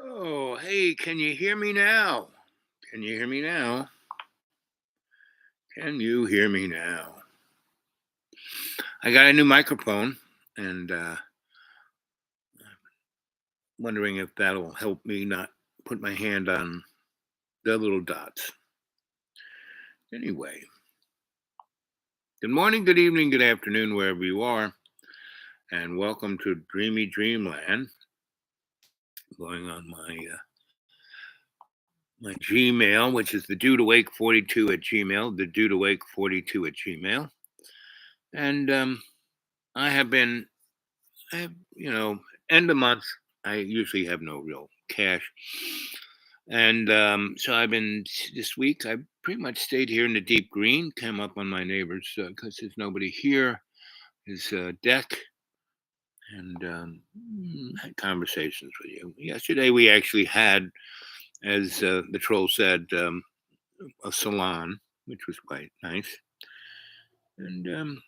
Oh, hey, can you hear me now? Can you hear me now? Can you hear me now? I got a new microphone and wondering if that'll help me not put my hand on the little dots. Anyway, good morning, good evening, good afternoon, wherever you are, and welcome to Dreamy Dreamland. Going on my Gmail, which is the dude awake 42 at Gmail, the dude awake 42 at Gmail. And I have been I have, end of month, I usually have no real cash. And so this week, I pretty much stayed here in the deep green, came up on my neighbor's because there's nobody here, his deck, and had conversations with you. Yesterday, we actually had, as the troll said, a salon, which was quite nice. And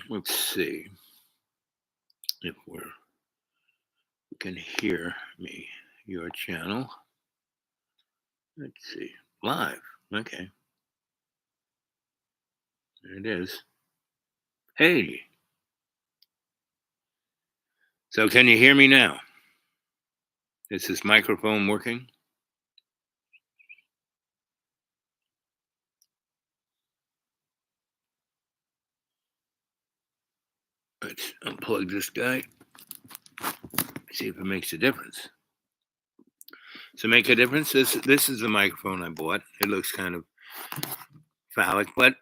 let's see if you can hear me, your channel. Let's see. Live. Okay. There it is. Hey. So can you hear me now? Is this microphone working? Let's unplug this guy. See if it makes a difference. So make a difference. This is the microphone I bought. It looks kind of phallic, but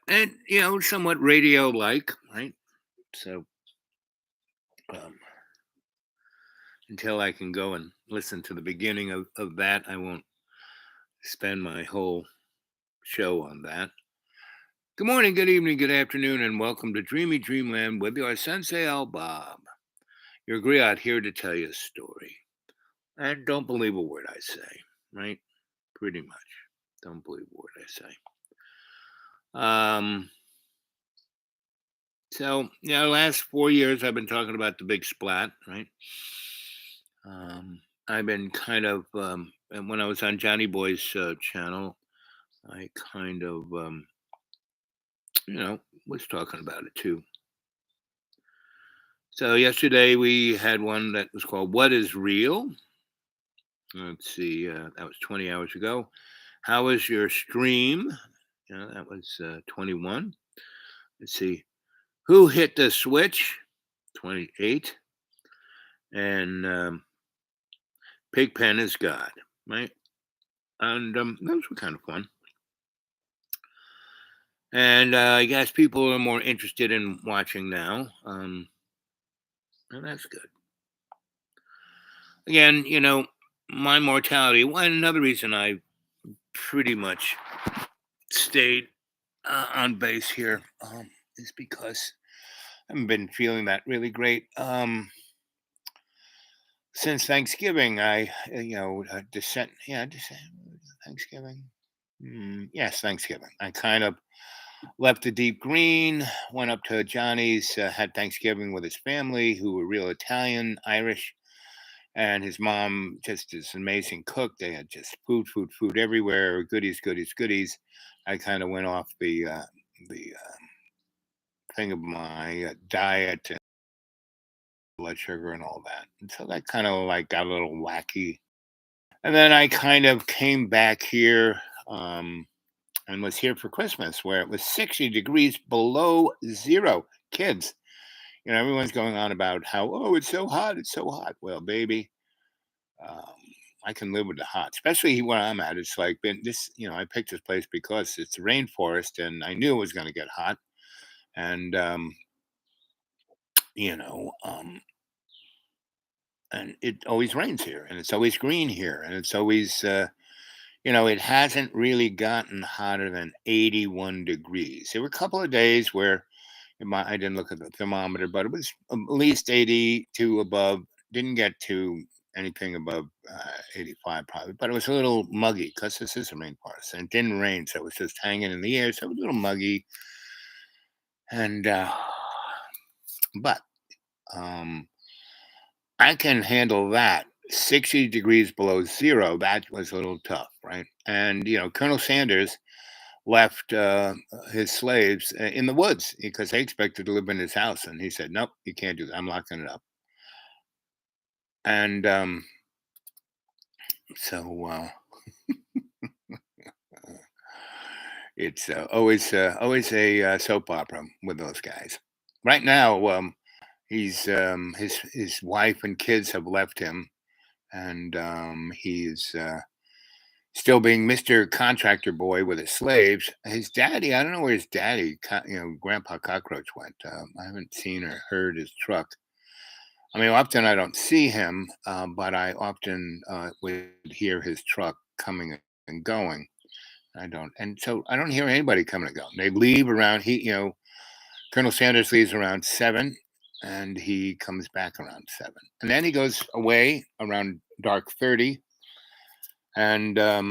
somewhat radio-like, right? So until I can go and listen to the beginning of that, I won't spend my whole show on that. Good morning, good evening, good afternoon, and welcome to Dreamy Dreamland with your Sensei Al Bob. Your griot here to tell you a story. And don't believe a word I say, right? Pretty much. Don't believe a word I say. So, last 4 years I've been talking about the big splat, right? I've been kind of, and when I was on Johnny Boy's channel, I kind of, was talking about it too. So yesterday we had one that was called "What Is Real." Let's see, that was 20 hours ago. How was your stream? That was 21. Let's see, who hit the switch? 28. And Pigpen is God, right? And those were kind of fun. And I guess people are more interested in watching now. And that's good. Again, my mortality. Another reason I pretty much stayed on base here is because I haven't been feeling that really great. Since Thanksgiving, Thanksgiving. Yes, Thanksgiving. I kind of left the deep green, went up to Johnny's, had Thanksgiving with his family, who were real Italian, Irish, and his mom, just this amazing cook. They had just food everywhere, goodies, goodies, goodies. I kind of went off the thing of my diet and blood sugar and all that, and so that kind of like got a little wacky. And then I kind of came back here. And was here for Christmas, where it was 60 degrees below zero. Kids, everyone's going on about how, it's so hot, it's so hot. Well, baby, um, I can live with the hot, especially where I'm at. It's like been this, I picked this place because it's a rainforest, and I knew it was going to get hot. And you know, um, and it always rains here, and it's always green here, and it's always it hasn't really gotten hotter than 81 degrees. There were a couple of days where I didn't look at the thermometer, but it was at least 82 above. Didn't get to anything above 85 probably, but it was a little muggy because this is a rainforest and it didn't rain. So it was just hanging in the air. So it was a little muggy. And, but I can handle that 60 degrees below zero. That was a little tough, right? And Colonel Sanders left his slaves in the woods because they expected to live in his house, and he said, "Nope, you can't do that. I'm locking it up." And so it's always a soap opera with those guys. Right now, he's his wife and kids have left him, and he's still being Mr. Contractor Boy with his slaves. His daddy, I don't know where his daddy, Grandpa Cockroach went. I haven't seen or heard his truck. I mean, often I don't see him, but I often would hear his truck coming and going. I don't, and so I don't hear anybody coming and going. They leave around. Colonel Sanders leaves around 7, and he comes back around 7, and then he goes away around dark 30, and I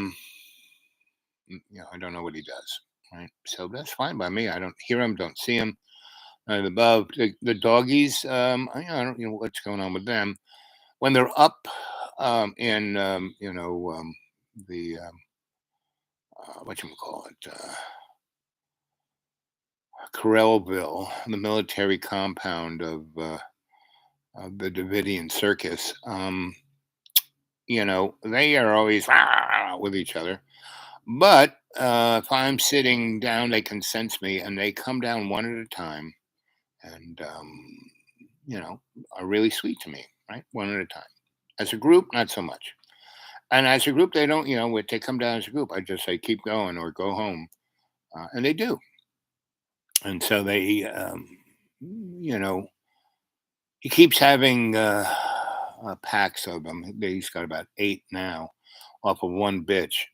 don't know what he does. Right, so that's fine by me. I don't hear him, don't see him. Above the doggies, I don't what's going on with them when they're up in the what you call it, Corellville, the military compound of the Davidian Circus. They are always with each other. But if I'm sitting down, they can sense me, and they come down one at a time, and are really sweet to me, right? One at a time. As a group, not so much. And as a group, they don't, when they come down as a group, I just say keep going or go home, and they do. And so they, he keeps having packs of them. He's got about 8 now, off of one bitch.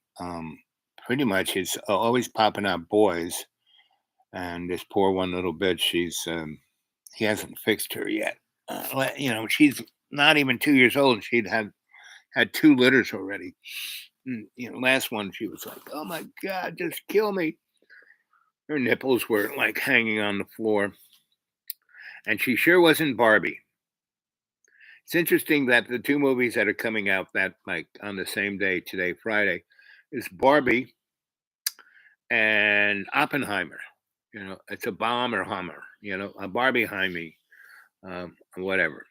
Pretty much, it's always popping out boys, and this poor one little bitch, he hasn't fixed her yet. She's not even 2 years old, and she'd had 2 litters already. Last one, she was like, "Oh my God, just kill me." Her nipples were like hanging on the floor, and she sure wasn't Barbie. It's interesting that the 2 movies that are coming out that like on the same day today, Friday, is Barbie and Oppenheimer. It's a bomb or Hummer. A Barbie Heimey, whatever.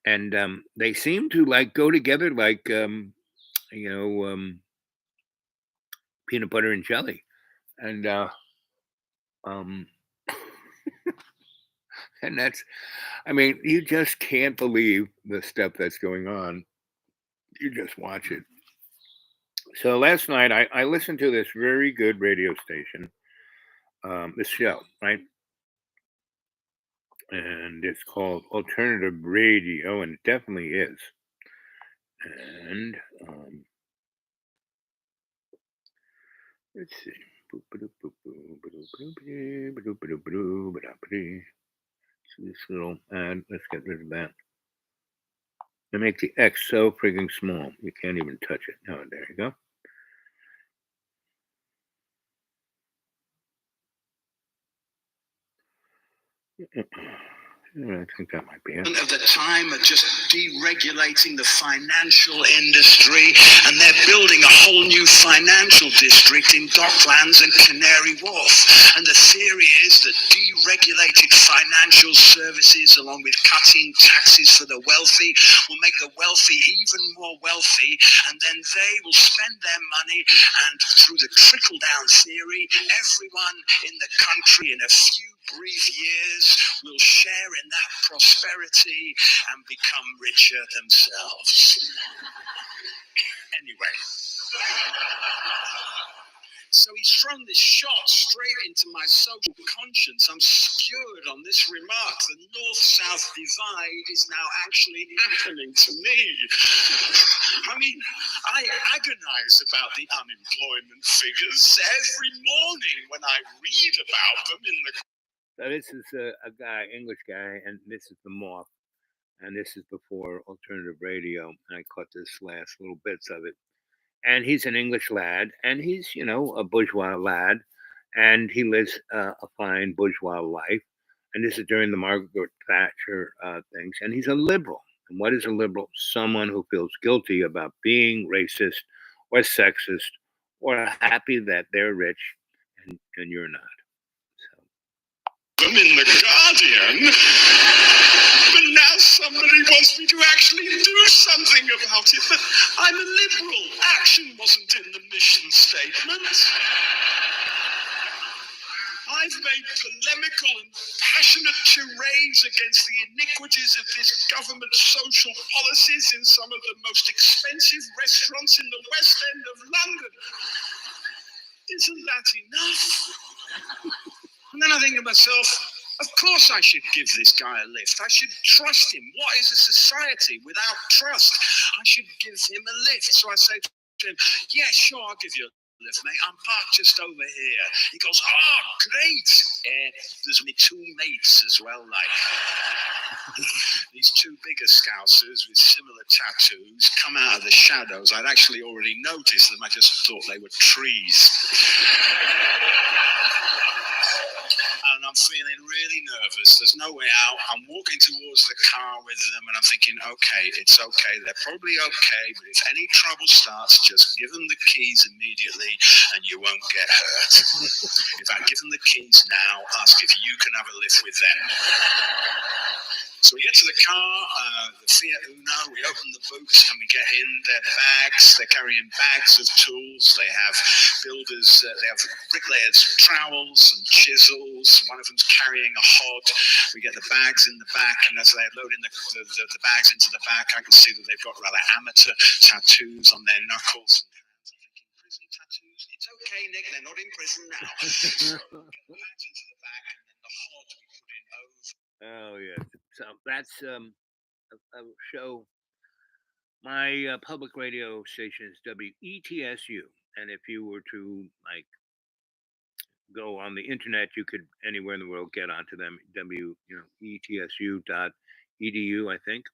And they seem to like go together like you know peanut butter and jelly. And um, and that's, I mean, you just can't believe the stuff that's going on. You just watch it. So last night I listened to this very good radio station, this show, right? And it's called Alternative Radio, and it definitely is. And let's see. So this little ad, let's get rid of that. They make the X so frigging small, you can't even touch it. Oh, there you go. I think that might be it. Of the time are just deregulating the financial industry, and they're building a whole new financial district in Docklands and Canary Wharf. And the theory is that deregulated financial services, along with cutting taxes for the wealthy, will make the wealthy even more wealthy, and then they will spend their money, and through the trickle-down theory, everyone in the country in a few brief years will share in that prosperity and become richer themselves. Anyway, so he's thrown this shot straight into my social conscience. I'm skewered on this remark. The north-south divide is now actually happening to me. I mean, I agonize about the unemployment figures every morning when I read about them in the... So this is a guy, English guy, and this is the Moth, and this is before alternative radio. And I caught this last little bits of it. And he's an English lad, and he's a bourgeois lad, and he lives a fine bourgeois life. And this is during the Margaret Thatcher things, and he's a liberal. And what is a liberal? Someone who feels guilty about being racist or sexist or happy that they're rich and you're not. So I'm in the Guardian, but now somebody wants me to actually do something about it. But I'm a liberal. Action wasn't in the mission statement. I've made polemical and passionate tirades against the iniquities of this government's social policies in some of the most expensive restaurants in the West End of London. Isn't that enough? And then I think to myself, of course I should give this guy a lift. I should trust him. What is a society without trust? I should give him a lift. So I say to him, yeah, sure, I'll give you a lift, mate. I'm parked just over here. He goes, oh, great. There's only two mates as well, like. These two bigger Scousers with similar tattoos come out of the shadows. I'd actually already noticed them. I just thought they were trees. And I'm feeling really nervous. There's no way out. I'm walking towards the car with them and I'm thinking, okay, it's okay. They're probably okay, but if any trouble starts, just give them the keys immediately and you won't get hurt. In fact, give them the keys now. Ask if you can have a lift with them. So we get to the car, the Fiat Uno, we open the boots and we get in their bags. They're carrying bags of tools. They have builders, they have bricklayers' trowels and chisels. One of them's carrying a hod. We get the bags in the back, and as they're loading the bags into the back, I can see that they've got rather amateur tattoos on their knuckles. I'm thinking, prison tattoos? It's okay, Nick, they're not in prison now. So we get the bags into the back, and then the hod we put in over. oh yeah. So that's a show. My public radio station is WETSU, and if you were to like go on the internet, you could anywhere in the world get onto them. ETSU.edu, I think,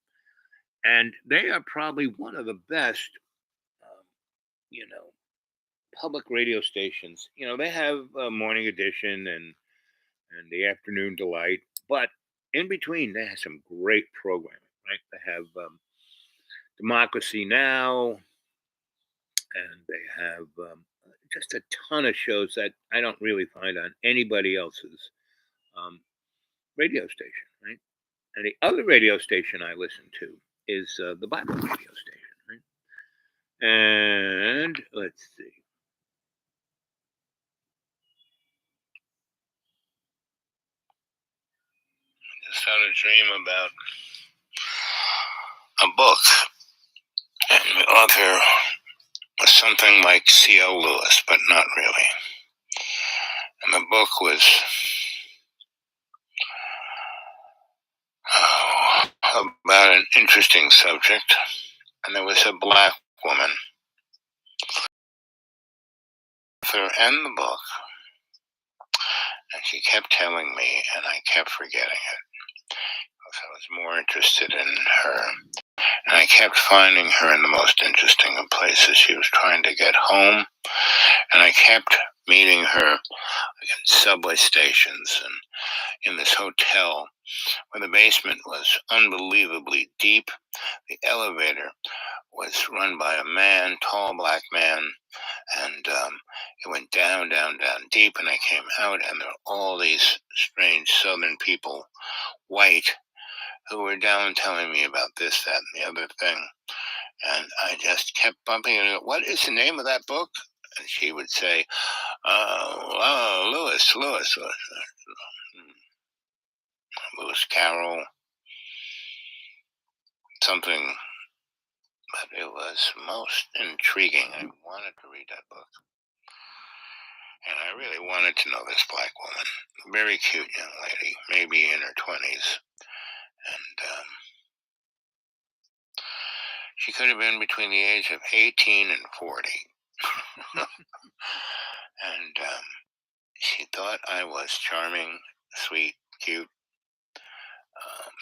and they are probably one of the best, um, you know, public radio stations. They have a morning edition and the afternoon delight, but in between they have some great programming. Right? They have Democracy Now, and they have just a ton of shows that I don't really find on anybody else's um, radio station, right? And the other radio station I listen to is the Bible radio station, right? And let's see. I just had a dream about a book, and the author was something like C.L. Lewis, but not really. And the book was about an interesting subject, and there was a black woman, author and the book, and she kept telling me, and I kept forgetting it. I was more interested in her, and I kept finding her in the most interesting of places. She was trying to get home, and I kept meeting her in subway stations and in this hotel where the basement was unbelievably deep. The elevator was run by a man, tall black man, and it went down, down, down deep, and I came out, and there were all these strange southern people, white, who were down telling me about this, that, and the other thing. And I just kept bumping into it. What is the name of that book? And she would say, Lewis. Lewis Carroll. Something, but it was most intriguing. I wanted to read that book. And I really wanted to know this black woman. Very cute young lady, maybe in her 20s. And she could have been between the age of 18 and 40. And she thought I was charming, sweet, cute.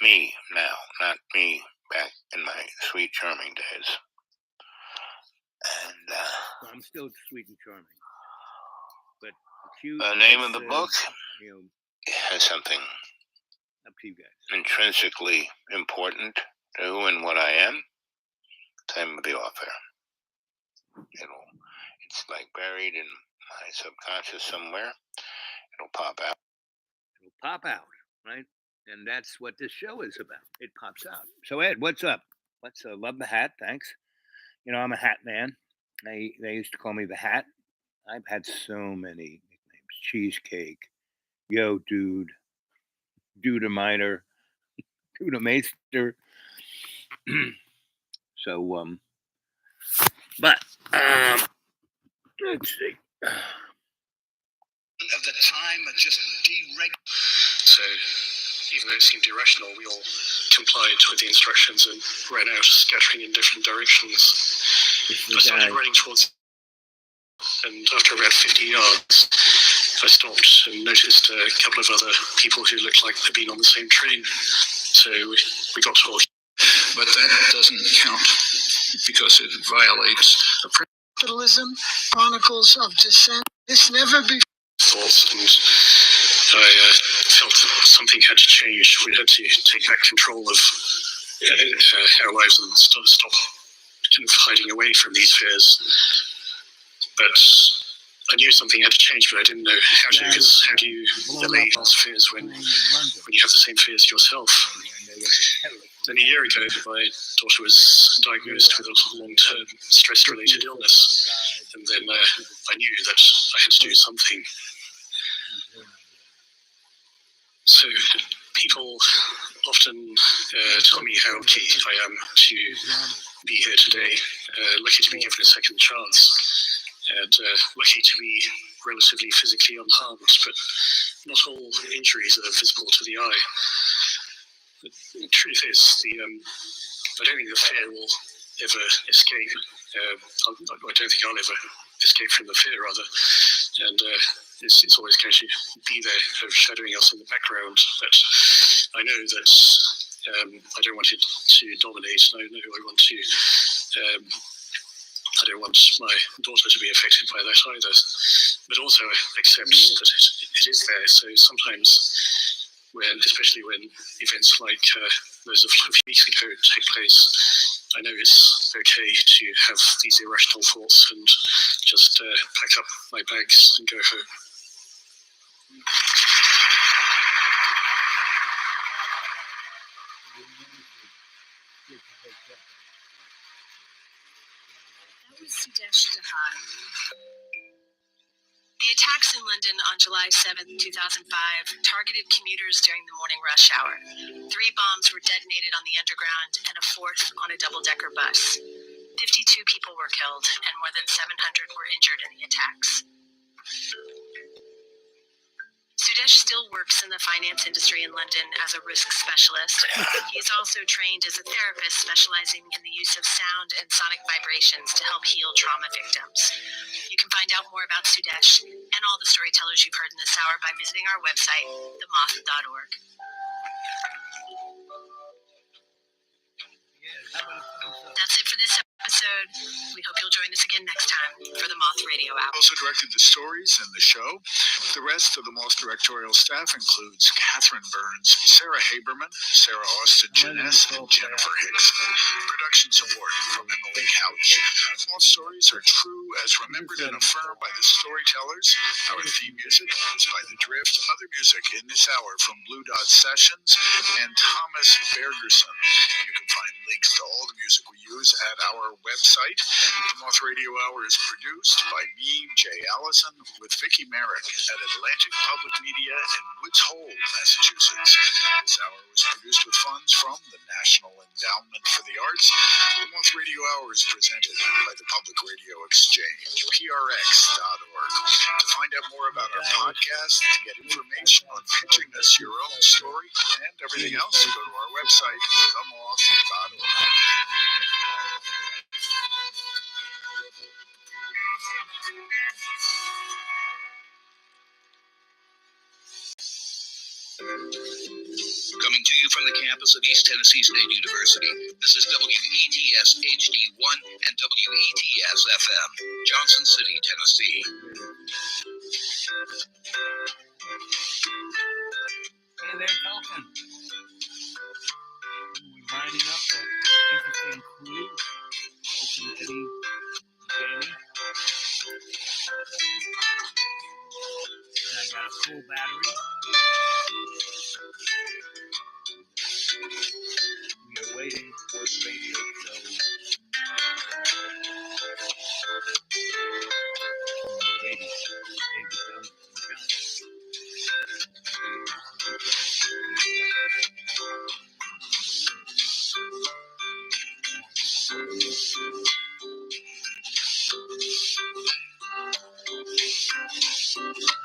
Me now, not me back in my sweet, charming days. And I'm still sweet and charming. But cute. The name of the book has something up to you guys. Intrinsically important to who and what I am, time of the author. It's like buried in my subconscious somewhere. It'll pop out. It'll pop out, right? And that's what this show is about. It pops out. So Ed, what's up? Love the hat. Thanks. I'm a hat man. They used to call me the Hat. I've had so many nicknames: Cheesecake, Yo Dude, Dudamiter, Dudameister. So but let's see. Of the time are just So, even though it seemed irrational, we all complied with the instructions and ran out, scattering in different directions. I started running towards, and after about 50 yards, I stopped and noticed a couple of other people who looked like they'd been on the same train. So we got talking. But that doesn't count because it violates the capitalism, chronicles of dissent. It's never been thoughts, and I felt that something had to change. We had to take back control of our lives and stop kind of hiding away from these fears. But I knew something had to change, but I didn't know how to, because how do you allay those fears when you have the same fears yourself? Then a year ago, my daughter was diagnosed with a long-term stress-related illness, and then I knew that I had to do something. So people often tell me how lucky I am to be here today, lucky to be given a second chance, and lucky to be relatively physically unharmed, but not all injuries are visible to the eye. The truth is, I don't think the fear will ever escape. I don't think I'll ever escape from the fear, rather. And it's always going to be there, shadowing us in the background. But I know that I don't want it to dominate. I know I want to. I don't want my daughter to be affected by that either. But also accept that it is there. So sometimes, especially when events like those of a few weeks ago take place, I know it's okay to have these irrational thoughts and just pack up my bags and go home. That was Sudesh Dahai. The attacks in London on July 7, 2005, targeted commuters during the morning rush hour. 3 bombs were detonated on the Underground and a 4th on a double-decker bus. 52 people were killed and more than 700 were injured in the attacks. Sudesh still works in the finance industry in London as a risk specialist. He's also trained as a therapist specializing in the use of sound and sonic vibrations to help heal trauma victims. You can find out more about Sudesh and all the storytellers you've heard in this hour by visiting our website, themoth.org. That's it for this episode. We hope you'll join us again next time for the Moth Radio Hour. Also directed the stories and the show. The rest of the Moth directorial staff includes Catherine Burns, Sarah Haberman, Sarah Austin Jeunesse, and Jennifer Hicks. Production support from Emily Couch. Moth stories are true as remembered and affirmed by the storytellers. Our theme music is by The Drift. Other music in this hour from Blue Dot Sessions and Thomas Bergerson. You can find links to all the music we use at our website. The Moth Radio Hour is produced by me, Jay Allison, with Vicki Merrick at Atlantic Public Media in Woods Hole, Massachusetts. This hour was produced with funds from the National Endowment for the Arts. The Moth Radio Hour is presented by the Public Radio Exchange, prx.org. To find out more about our podcast, to get information on pitching us your own story, and everything else, go to our website, themoth.org. Coming to you from the campus of East Tennessee State University, this is WETS HD1 and WETS FM, Johnson City, Tennessee. Hey, they're talking. We're lining up. full battery. We are waiting for the radio show.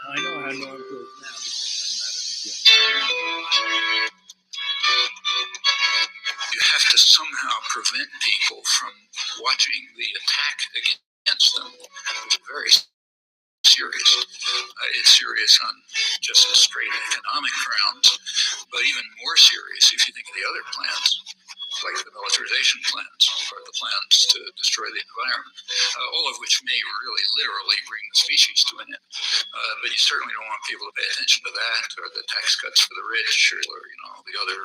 Now, I know how Norm feels now because I'm not a You have to somehow prevent people from watching the attack against them, which is very serious. It's serious on just straight economic grounds, but even more serious if you think of the other plans, like the militarization plans or the plans to destroy the environment, all of which may really literally bring the species to an end. But you certainly don't want people to pay attention to that, or the tax cuts for the rich, or the other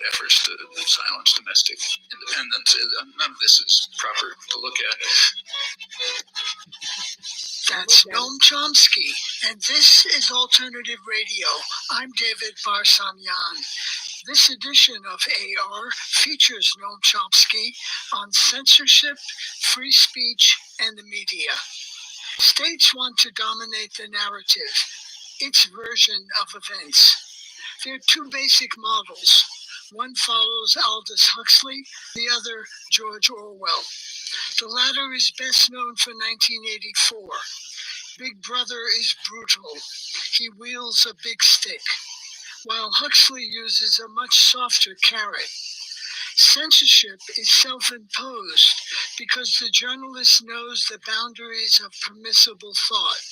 efforts to silence domestic independence. None of this is proper to look at. That's Noam Chomsky, and this is Alternative Radio. I'm David Barsamyan. This edition of AR features Noam Chomsky on censorship, free speech, and the media. States want to dominate the narrative, its version of events. There are two basic models. One follows Aldous Huxley, the other George Orwell. The latter is best known for 1984. Big Brother is brutal. He wields a big stick, while Huxley uses a much softer carrot. Censorship is self-imposed because the journalist knows the boundaries of permissible thought.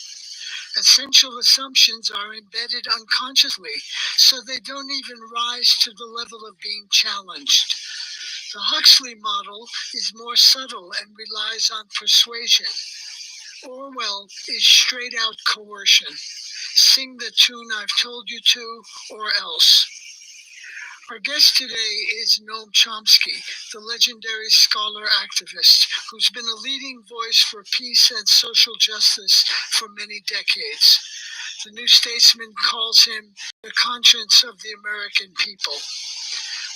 Essential assumptions are embedded unconsciously, so they don't even rise to the level of being challenged. The Huxley model is more subtle and relies on persuasion. Orwell is straight out coercion. Sing the tune I've told you to, or else. Our guest today is Noam Chomsky, the legendary scholar activist who's been a leading voice for peace and social justice for many decades. The New Statesman calls him the conscience of the American people.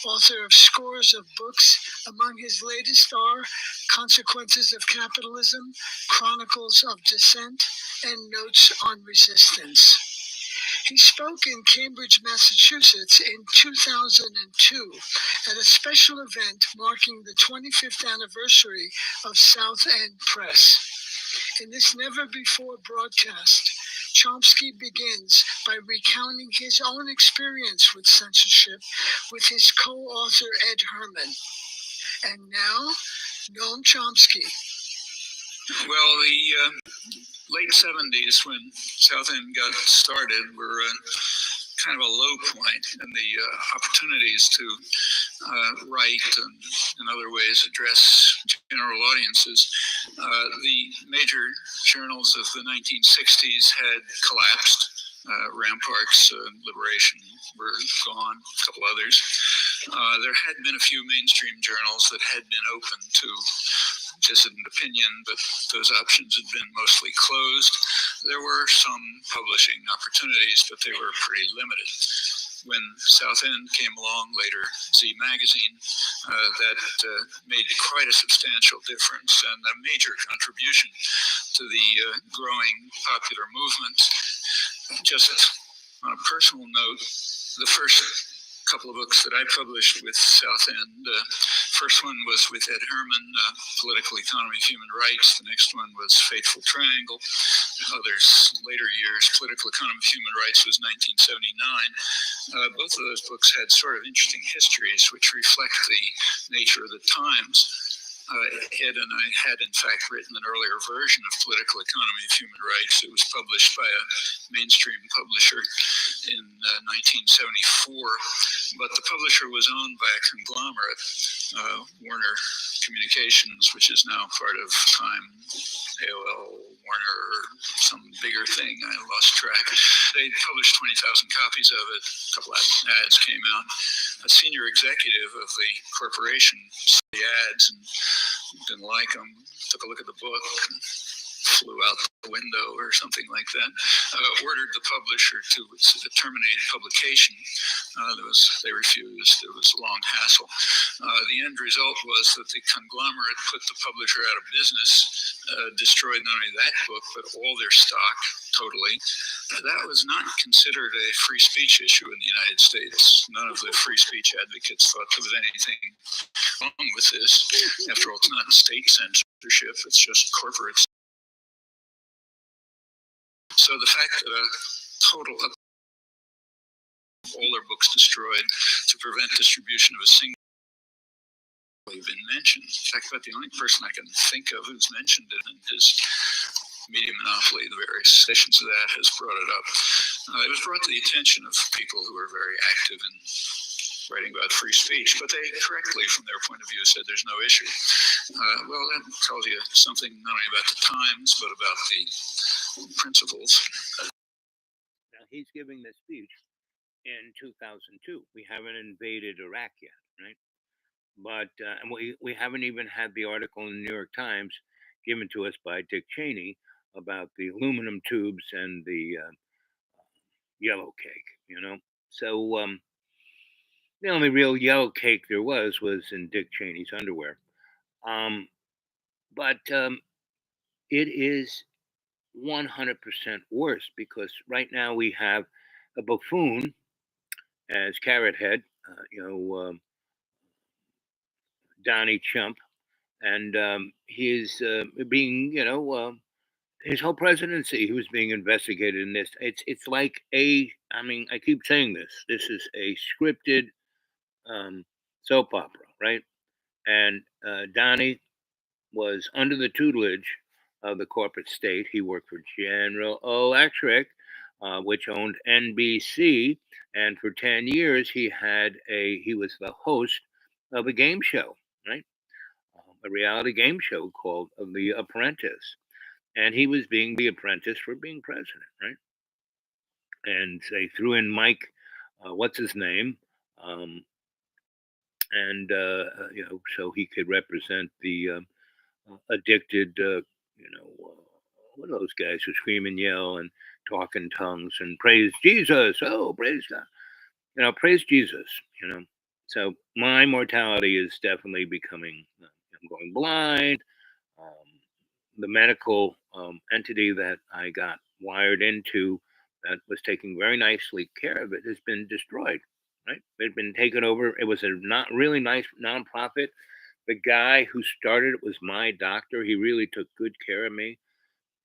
Author of scores of books, among his latest are Consequences of Capitalism, Chronicles of Dissent, and Notes on Resistance. He spoke in Cambridge, Massachusetts in 2002 at a special event marking the 25th anniversary of South End Press. In this never-before broadcast, Chomsky begins by recounting his own experience with censorship with his co-author Ed Herman. And now, Noam Chomsky. Well, the late 70s, when South End got started, were kind of a low point in the opportunities to write and in other ways address general audiences. The major journals of the 1960s had collapsed. Ramparts, Liberation were gone, a couple others. There had been a few mainstream journals that had been open to dissident opinion, but those options had been mostly closed. There were some publishing opportunities, but they were pretty limited. When South End came along later, Z Magazine, that made quite a substantial difference and a major contribution to the growing popular movement. Just on a personal note, the first couple of books that I published with South End. First one was with Ed Herman, Political Economy of Human Rights. The next one was Fateful Triangle. Others, later years, Political Economy of Human Rights was 1979. Both of those books had sort of interesting histories which reflect the nature of the times. Ed and I had, in fact, written an earlier version of Political Economy of Human Rights. It was published by a mainstream publisher in 1974, but the publisher was owned by a conglomerate, Warner Communications, which is now part of Time, AOL, Warner, or some bigger thing. I lost track. They published 20,000 copies of it. A couple of ads came out. A senior executive of the corporation saw the ads and didn't like them, took a look at the book, and flew out the window or something like that, ordered the publisher to terminate publication. They refused. It was a long hassle. The end result was that the conglomerate put the publisher out of business, destroyed not only that book, but all their stock totally. That was not considered a free speech issue in the United States. None of the free speech advocates thought there was anything wrong with this. After all, it's not state censorship, it's just corporate. So the fact that a total of all their books destroyed to prevent distribution of a single been mentioned. In fact, about the only person I can think of who's mentioned it in his media monopoly, the various sessions of that, has brought it up. It was brought to the attention of people who are very active in writing about free speech, but they correctly, from their point of view, said there's no issue. Well, that tells you something not only about the times, but about the principles. Now, he's giving this speech in 2002. We haven't invaded Iraq yet, right? But and we haven't even had the article in the New York Times given to us by Dick Cheney about the aluminum tubes and the yellow cake, So the only real yellow cake there was in Dick Cheney's underwear. But it is 100% worse because right now we have a buffoon as Carrot Head, Donnie Chump, and he's being, his whole presidency, he was being investigated in this. It's like I keep saying this. This is a scripted soap opera, right? And Donnie was under the tutelage of the corporate state. He worked for General Electric, which owned NBC, and for 10 years he was the host of a game show, right? A reality game show called The Apprentice, and he was being the apprentice for being president, right? And they threw in Mike, what's his name, and so he could represent the addicted, what are those guys who scream and yell and talk in tongues and praise Jesus? Oh, praise God! Praise Jesus. So my mortality is definitely becoming. I'm going blind. The medical entity that I got wired into that was taking very nicely care of it has been destroyed. Right? They'd been taken over. It was a not really nice nonprofit. The guy who started it was my doctor. He really took good care of me.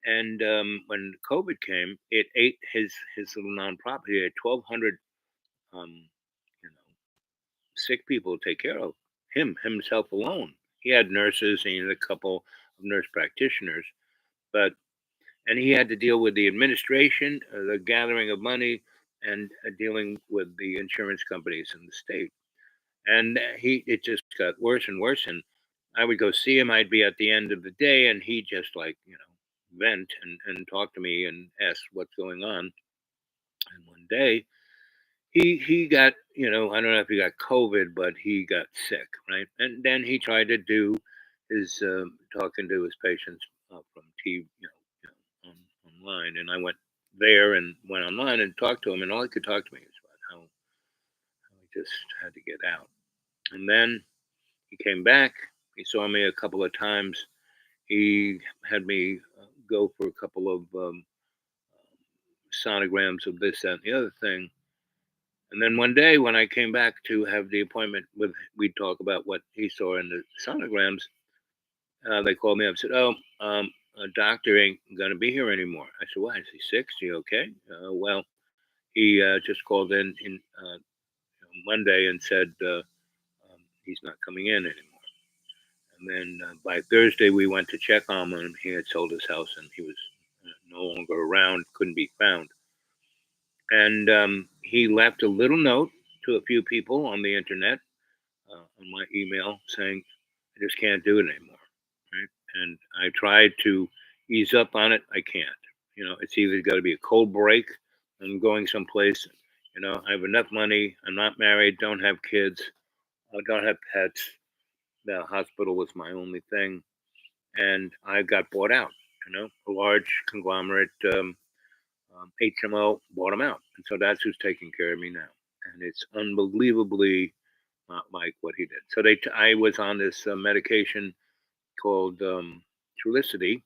And when COVID came, it ate his little nonprofit. He had 1,200 sick people to take care of himself alone. He had nurses and he had a couple of nurse practitioners, and he had to deal with the administration, the gathering of money, and dealing with the insurance companies in the state. And it just got worse and worse. And I would go see him. I'd be at the end of the day, and he just vent and talk to me and ask what's going on. And one day, he got I don't know if he got COVID, but he got sick, right? And then he tried to do his talking to his patients from TV, online, and I went there and went online and talked to him, and all he could talk to me was about how he just had to get out. And then he came back. He saw me a couple of times. He had me go for a couple of sonograms of this, that, and the other thing. And then one day when I came back to have the appointment we'd talk about what he saw in the sonograms, they called me up and said, "Oh, a doctor ain't going to be here anymore." I said, "Why? Is he sick? Is he okay?" Well, he just called in Monday and said he's not coming in anymore. And then by Thursday, we went to check on him. He had sold his house and he was no longer around, couldn't be found. And he left a little note to a few people on the internet, on my email, saying, "I just can't do it anymore." Right? And I tried to ease up on it. I can't. It's either got to be a cold break. I'm going someplace. I have enough money. I'm not married. Don't have kids. I don't have pets. The hospital was my only thing. And I got bought out. A large conglomerate HMO bought him out, and so that's who's taking care of me now. And it's unbelievably not like what he did. So I was on this medication called Trulicity,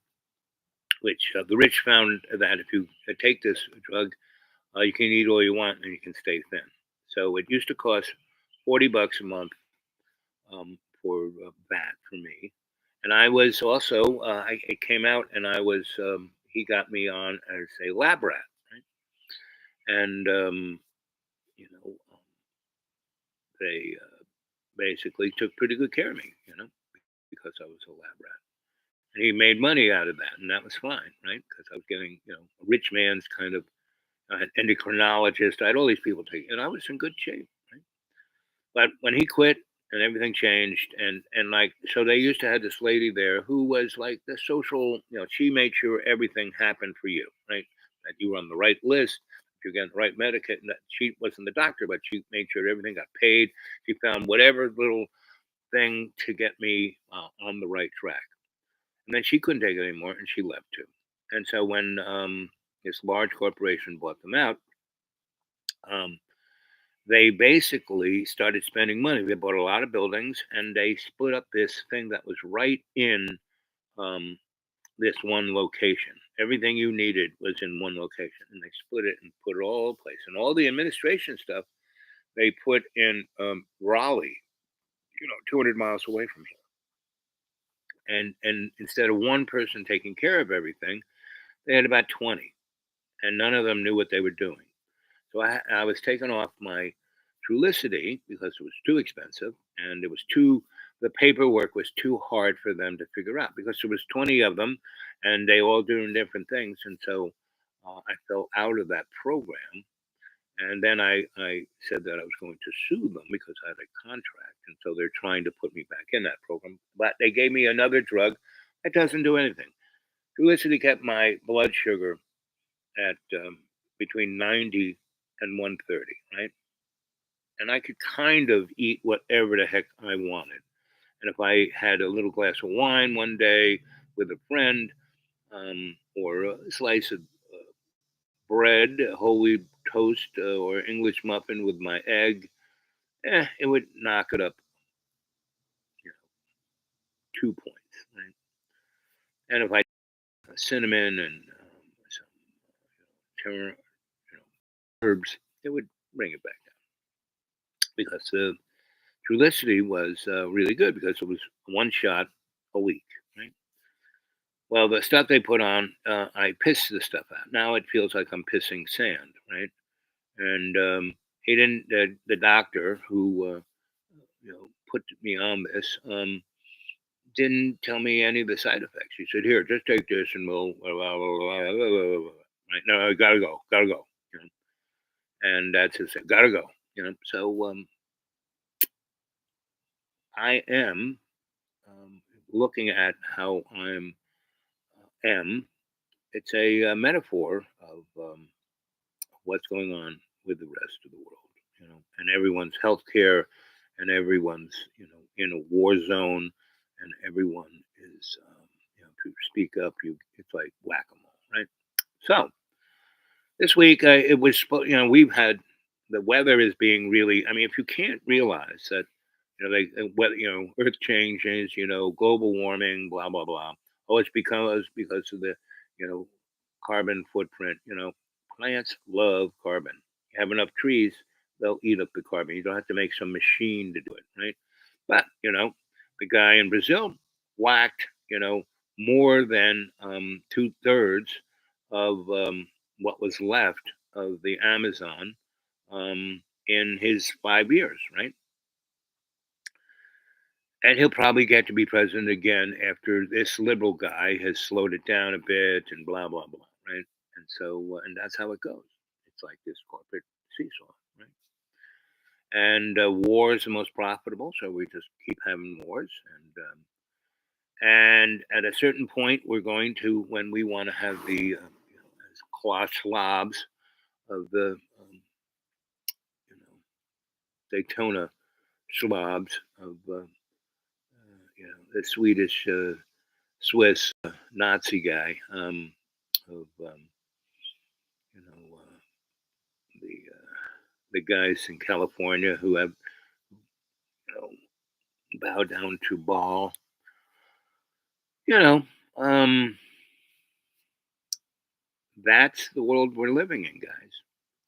which the rich found that if you take this drug, you can eat all you want and you can stay thin. So it used to cost $40 a month for that for me. And I was also, I came out and he got me on as a lab rat, right? And, you know, they basically took pretty good care of me, because I was a lab rat. And he made money out of that, and that was fine, right? Because I was getting, a rich man's kind of endocrinologist. I had all these people take, and I was in good shape, right? But when he quit and everything changed, and like, so they used to have this lady there who was like the social, she made sure everything happened for you, right? That you were on the right list, you're getting the right medicate, and that she wasn't the doctor, but she made sure everything got paid. She found whatever little thing to get me on the right track. And then she couldn't take it anymore, and she left too. And so when this large corporation bought them out, um, they basically started spending money. They bought a lot of buildings, and they split up this thing that was right in um, this one location. Everything you needed was in one location, and they split it and put it all in place. And all the administration stuff they put in Raleigh, 200 miles away from here. And instead of one person taking care of everything, they had about 20, and none of them knew what they were doing. So I was taken off my Trulicity because it was too expensive, and the paperwork was too hard for them to figure out because there was 20 of them, and they all doing different things, and so I fell out of that program. And then I said that I was going to sue them because I had a contract, and so they're trying to put me back in that program. But they gave me another drug that doesn't do anything. Trulicity kept my blood sugar at between 90 and 130, right? And I could kind of eat whatever the heck I wanted. And if I had a little glass of wine one day with a friend, or a slice of bread, a whole wheat toast, or English muffin with my egg, it would knock it up, you know, 2 points, right? And if I cinnamon and some you herbs, it would bring it back down because the Trulicity was really good because it was one shot a week, right? Well, the stuff they put on, I pissed the stuff out. Now it feels like I'm pissing sand, right? And he didn't. The doctor who put me on this didn't tell me any of the side effects. He said, "Here, just take this, and we'll." Right? No, I gotta go, gotta go. And that's his thing. Gotta go. So I am looking at how am. It's a metaphor of what's going on with the rest of the world, and everyone's healthcare, and everyone's in a war zone, and everyone is to speak up, it's like whack a mole, right? So this week it was we've had the weather is being really. I mean, if you can't realize that whether earth changes, global warming, blah blah blah. Oh, it's because of the you know carbon footprint. Plants love carbon. You have enough trees, they'll eat up the carbon. You don't have to make some machine to do it, right? But the guy in Brazil whacked more than 2/3 of what was left of the Amazon in his 5 years, right? And he'll probably get to be president again after this liberal guy has slowed it down a bit and blah blah blah, right? And so and that's how it goes. It's like this corporate seesaw, right? And war is the most profitable, so we just keep having wars, and at a certain point, we're going to when we want to have the as Klaus Schwab's of the you know Daytona slobs of the Swedish Swiss Nazi guy of you know the guys in California who have you know bowed down to Baal. You know, um, that's the world we're living in, guys.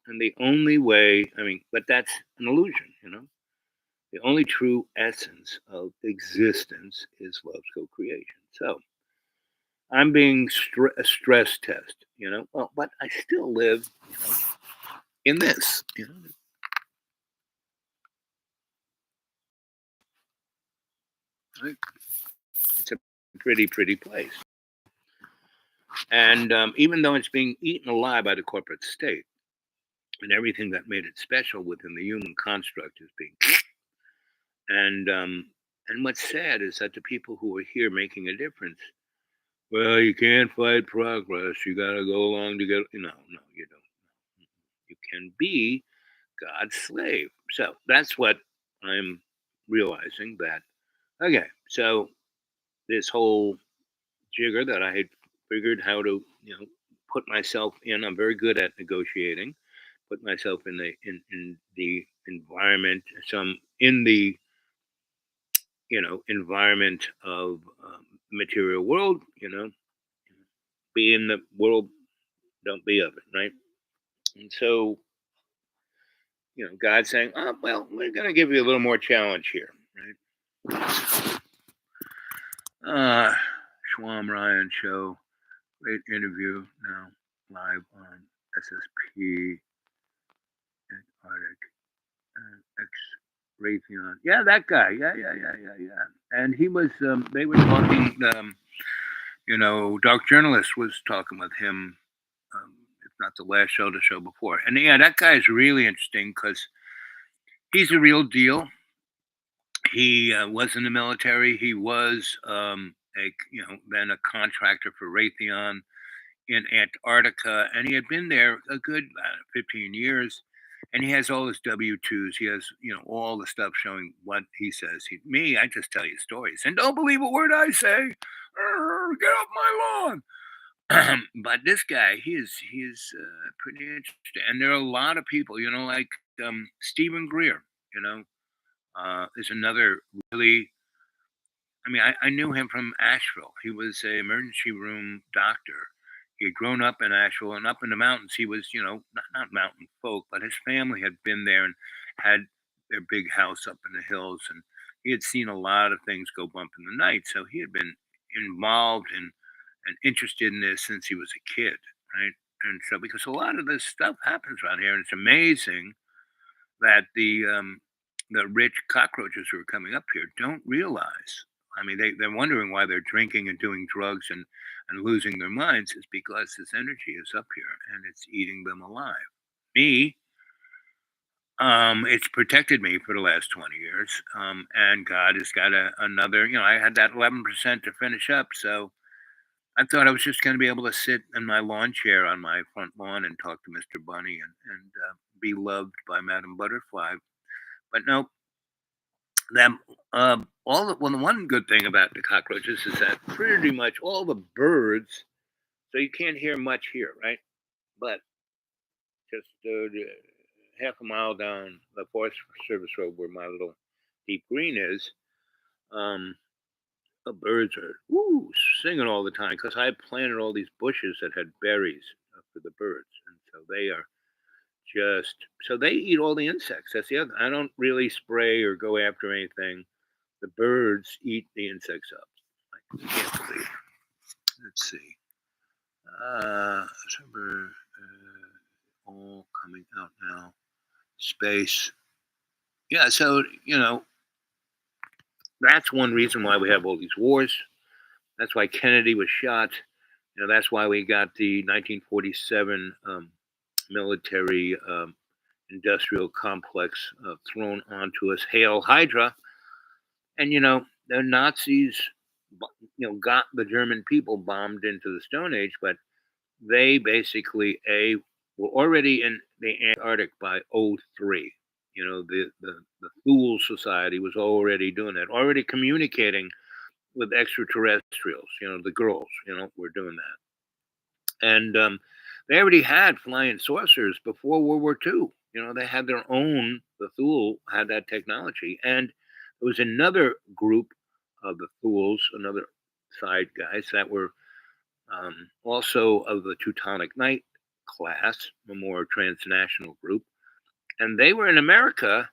And the only way, I mean, but that's an illusion, you know. The only true essence of existence is love's co-creation. So I'm being a stress test, you know. Well, but I still live, you know, in this, you know. Right? It's a pretty place. And even though it's being eaten alive by the corporate state, and everything that made it special within the human construct is being and what's sad is that the people who are here making a difference, well, you can't fight progress, you got to go along to get, no, you don't. You can be God's slave. So that's what I'm realizing, that okay, so this whole jigger that I had figured how to put myself in, I'm very good at negotiating, put myself in the environment, some in the environment of material world, be in the world, don't be of it, right? And so God's saying, oh well, we're going to give you a little more challenge here, right? Schwam Ryan show, great interview now live on SSP Arctic X Raytheon. Yeah, that guy. Yeah. And he was. They were talking. Dark Journalist was talking with him. If not the last show, the show before. And yeah, that guy is really interesting because he's a real deal. He was in the military. He was then a contractor for Raytheon in Antarctica, and he had been there a good 15 years. And he has all his W-2s. He has, all the stuff showing what he says. I just tell you stories. And don't believe a word I say. Get off my lawn. But this guy, he's pretty interesting. And there are a lot of people, like Stephen Greer, is another really, I knew him from Asheville. He was an emergency room doctor. He had grown up in Asheville and up in the mountains. He was, not mountain folk, but his family had been there and had their big house up in the hills. And he had seen a lot of things go bump in the night. So he had been involved in and interested in this since he was a kid, right? And so, because a lot of this stuff happens around here, and it's amazing that the rich cockroaches who are coming up here don't realize. They're wondering why they're drinking and doing drugs and losing their minds is because this energy is up here and it's eating them alive. Me, it's protected me for the last 20 years. And God has got another, I had that 11% to finish up. So I thought I was just going to be able to sit in my lawn chair on my front lawn and talk to Mr. Bunny and be loved by Madame Butterfly. But no, them the one good thing about the cockroaches is that pretty much all the birds, so you can't hear much here, right? But just half a mile down the Forest Service Road where my little deep green is, the birds are singing all the time because I planted all these bushes that had berries for the birds, and so they are so they eat all the insects. That's the other. I don't really spray or go after anything. The birds eat the insects up. I can't believe. Let's see. December, all coming out now. Space. Yeah, so that's one reason why we have all these wars. That's why Kennedy was shot. That's why we got the 1947 military industrial complex thrown onto us. Hail Hydra. And the Nazis got the German people bombed into the Stone Age, but they basically were already in the Antarctic by 03. The Thule Society was already doing that, already communicating with extraterrestrials. The girls, were doing that, and they already had flying saucers before World War II. They had their own. The Thule had that technology, and there was another group of the Thules, another side guys that were also of the Teutonic Knight class, a more transnational group, and they were in America,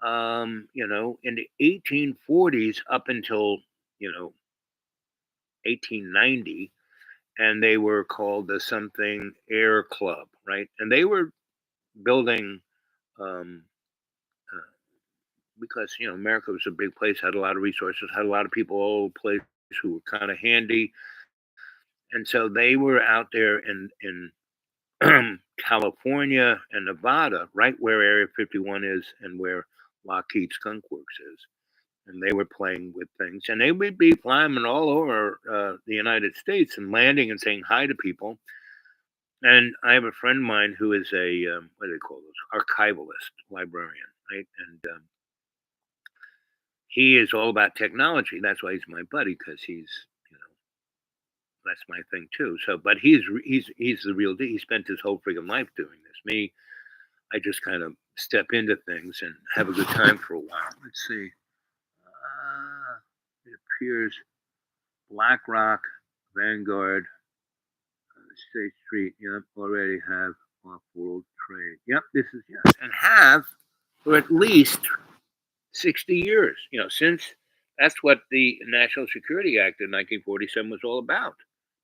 in the 1840s up until you know 1890, and they were called the something Air Club, right? And they were building um, uh, because America was a big place, had a lot of resources, had a lot of people all over the place who were kind of handy, and so they were out there in California and Nevada, right where Area 51 is and where Lockheed Skunk Works is. And they were playing with things, and they would be flying all over the United States and landing and saying hi to people. And I have a friend of mine who is a what do they call those, archivalist, librarian, right? And he is all about technology. That's why he's my buddy, because that's my thing too. So, but he's the real deal. He spent his whole freaking life doing this. Me, I just kind of step into things and have a good time for a while. Let's see. It appears BlackRock, Vanguard, State Street. Yep, already have off-world trade. Yep, this is yes, and have for at least 60 years. Since that's what the National Security Act of 1947 was all about,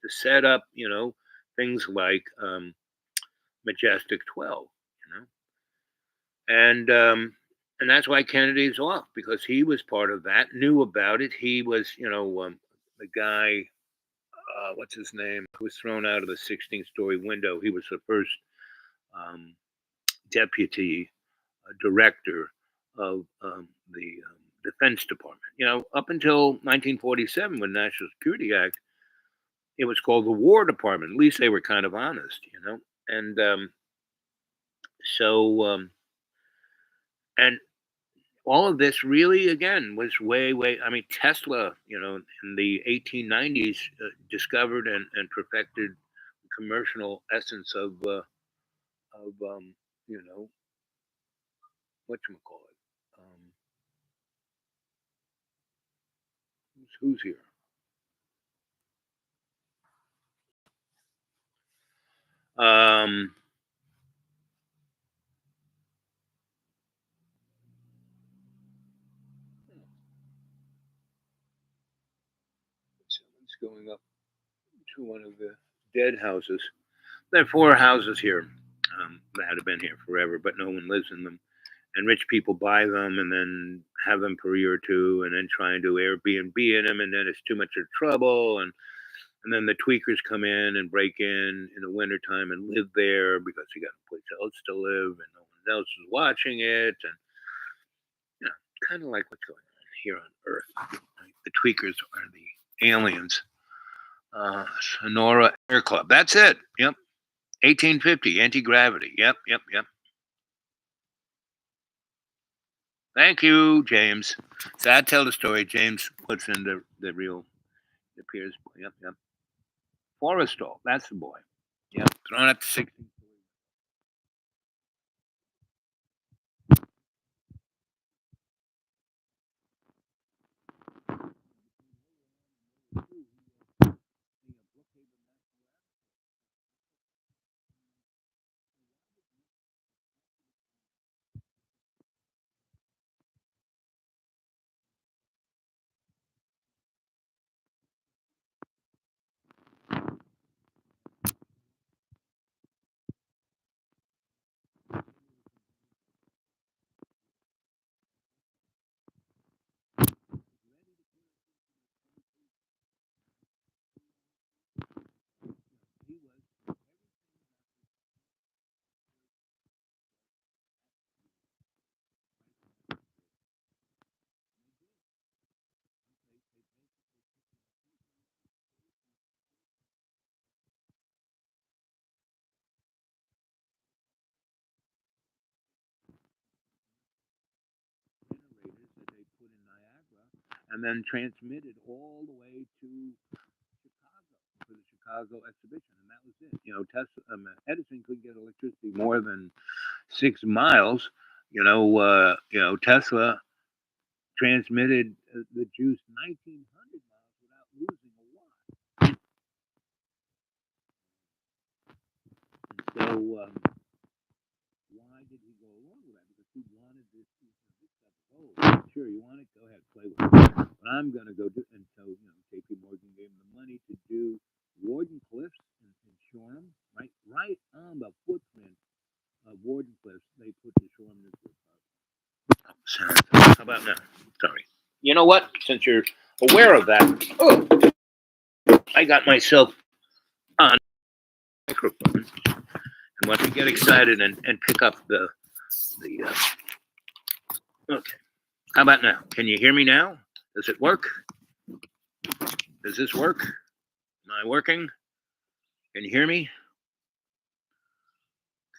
to set up, things like Majestic 12. You know, and that's why Kennedy's off, because he was part of that, knew about it. He was, the guy, what's his name, who was thrown out of the 16-story window. He was the first um, deputy director of the Defense Department. Up until 1947, when National Security Act, it was called the War Department. At least they were kind of honest. And so and all of this really, again, was way. I mean, Tesla, in the 1890s, discovered and perfected the commercial essence of you know what you call it. Who's here? Um, Someone's going up to one of the dead houses. There are 4 houses here that have been here forever, but no one lives in them. And rich people buy them and then have them for a year or two, and then try and do Airbnb in them, and then it's too much of trouble. And then the tweakers come in and break in the wintertime and live there because they got a place else to live and no one else is watching it. And, kind of like what's going on here on Earth. Right? The tweakers are the aliens. Sonora Air Club. That's it. Yep. 1850. Anti gravity. Yep. Thank you, James. So I tell the story. James puts in the real, the Piers boy. Yep. Forrestal. That's the boy. Yep. Thrown up to 16. and then transmitted all the way to Chicago for the Chicago exhibition, and that was it. Edison couldn't get electricity more than 6 miles. Tesla transmitted the juice 1,900 miles without losing a watt. So why did he go along with that? Because he wanted this stuff. Oh, sure, you want it? Go ahead, play with it. But I'm going to go do. And so J.P. Morgan gave him the money to do Warden Cliffs in Shoreham, right on the footprint of Warden Cliffs. They put the Shoreham nuclear power. Sorry. How about now? Sorry. You know what? Since you're aware of that, I got myself on microphone. And once you get excited and pick up the okay. How about now? Can you hear me now? Does it work? Does this work? Am I working? Can you hear me?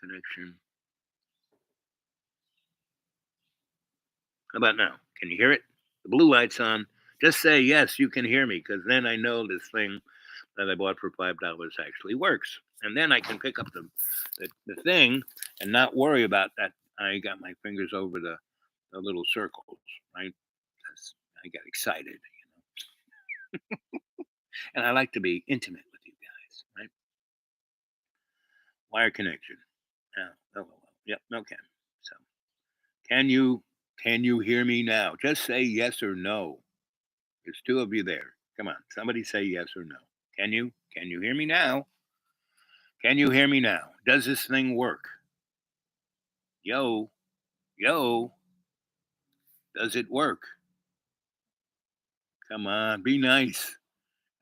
Connection. How about now? Can you hear it? The blue light's on. Just say yes, you can hear me, because then I know this thing that I bought for $5 actually works. And then I can pick up the thing and not worry about that. I got my fingers over the little circles, right? Because I got excited, and I like to be intimate with you guys, right? Wire connection. Oh, yep, okay. So, can you hear me now? Just say yes or no. There's two of you there. Come on, somebody say yes or no. Can you hear me now? Can you hear me now? Does this thing work? Yo, does it work? Come on, be nice.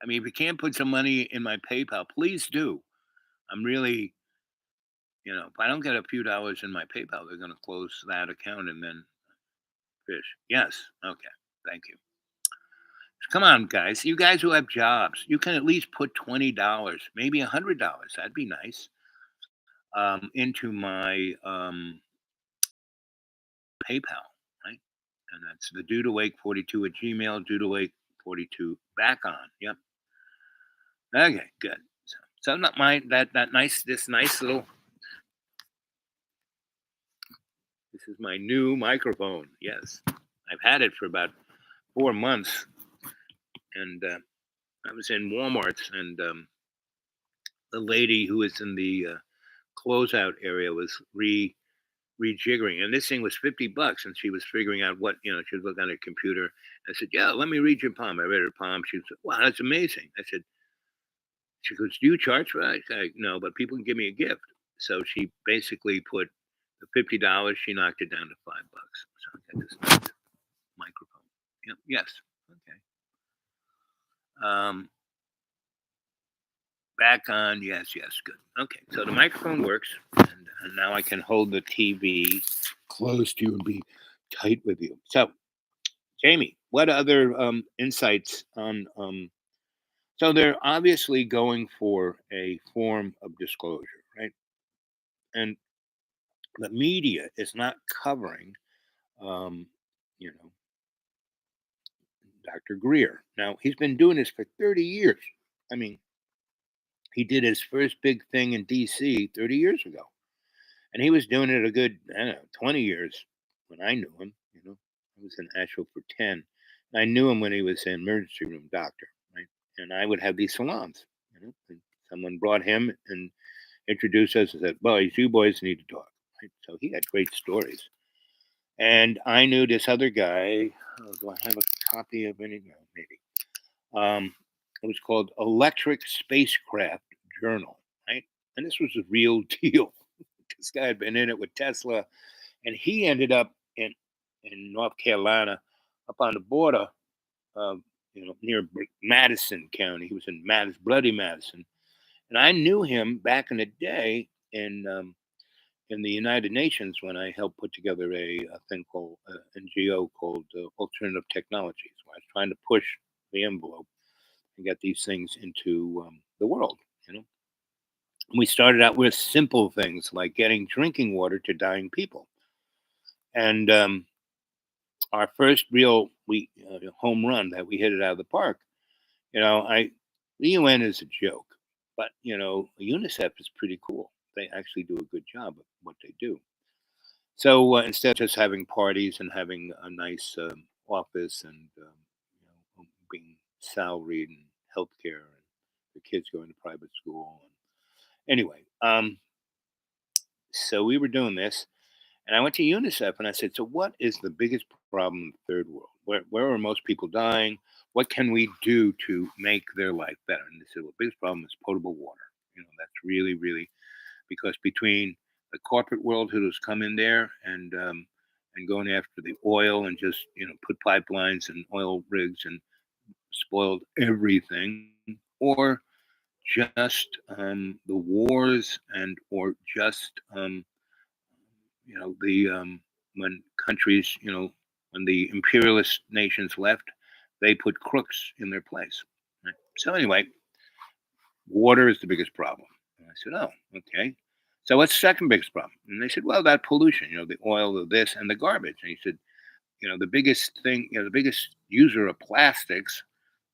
I mean, if you can't put some money in my PayPal, please do. I'm really, if I don't get a few dollars in my PayPal, they're going to close that account and then fish. Yes. Okay. Thank you. Come on, guys. You guys who have jobs, you can at least put $20, maybe $100. That'd be nice. Into my PayPal, right? And that's the dudewake42 at Gmail, dudewake42 back on. Yep. Okay, good. So not this nice little. This is my new microphone. Yes, I've had it for about 4 months, and I was in Walmart, and the lady who was in the closeout area was rejiggering, and this thing was $50, and she was figuring out what she was looking at her computer. I said, "Yeah, let me read your palm." I read her palm. She said, "Wow, that's amazing." I said, she goes, "Do you charge for that?" I said, "No, but people can give me a gift." So she basically put the $50. She knocked it down to $5. So I got this nice microphone. Yep. Yes. Okay. Back on. Yes. Good. Okay. So the microphone works, and now I can hold the TV close to you and be tight with you. So, Jamie, what other insights on? So they're obviously going for a form of disclosure, right? And the media is not covering, um, Dr. Greer. Now, he's been doing this for 30 years. I mean, he did his first big thing in D.C. 30 years ago. And he was doing it a good, 20 years when I knew him. I was in Asheville for 10. And I knew him when he was an emergency room doctor, right? And I would have these salons, and someone brought him and introduced us and said, "Boys, you boys need to talk." Right? So he had great stories. And I knew this other guy. Do I have a copy of any? No, maybe. It was called Electric Spacecraft Journal, right? And this was a real deal. This guy had been in it with Tesla, and he ended up in North Carolina, up on the border, near Madison County. He was in bloody Madison, and I knew him back in the day in the United Nations when I helped put together a thing called NGO called Alternative Technologies, where I was trying to push the envelope and get these things into the world. We started out with simple things like getting drinking water to dying people. And our first real home run that we hit it out of the park. The UN is a joke, but UNICEF is pretty cool. They actually do a good job of what they do. So instead of just having parties and having a nice office and being salaried and healthcare and the kids going to private school. Anyway, so we were doing this, and I went to UNICEF and I said, "So what is the biggest problem in the third world? Where are most people dying? What can we do to make their life better?" And they said, "Well, the biggest problem is potable water. That's really, really because between the corporate world who's come in there and going after the oil and just put pipelines and oil rigs and spoiled everything, or just the wars and or just the when countries when the imperialist nations left, they put crooks in their place. Right? So anyway, water is the biggest problem. And I said, oh, okay. So what's the second biggest problem? And they said, well, that pollution, the oil, the this, and the garbage. And he said, the biggest thing, the biggest user of plastics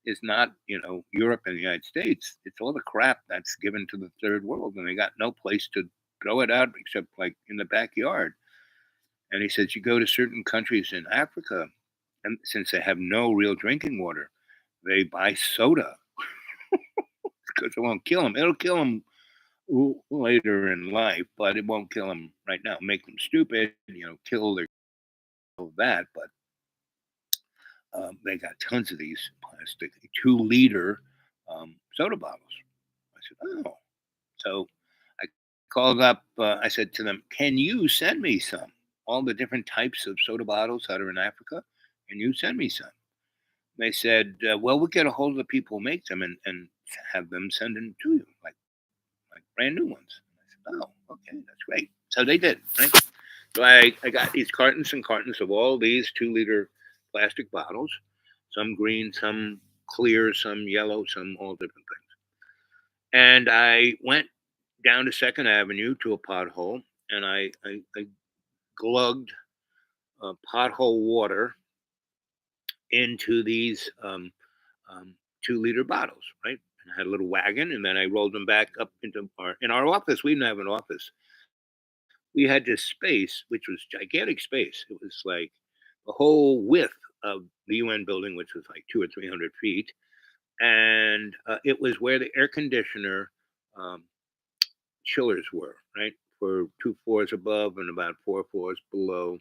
is not, Europe and the United States. It's all the crap that's given to the third world, and they got no place to throw it out except like in the backyard. And he says, you go to certain countries in Africa, and since they have no real drinking water, they buy soda because it won't kill them. It'll kill them later in life, but it won't kill them right now. Make them stupid, kill their that. But they got tons of these plastic 2-liter soda bottles. I said, oh. So I called up, I said to them, can you send me some? All the different types of soda bottles that are in Africa, can you send me some? They said, well, we'll get a hold of the people who make them and have them send them to you, like brand new ones. I said, oh, okay, that's great. So they did, right? So I got these cartons and cartons of all these 2-liter plastic bottles, some green, some clear, some yellow, some all different things. And I went down to Second Avenue to a pothole, and I glugged pothole water into these 2-liter bottles, right? And I had a little wagon, and then I rolled them back up into our office. We didn't have an office. We had this space, which was gigantic space. It was like the whole width of the UN building, which was like 200 or 300 feet. And it was where the air conditioner chillers were, right? For 2 floors above and about 4 floors below.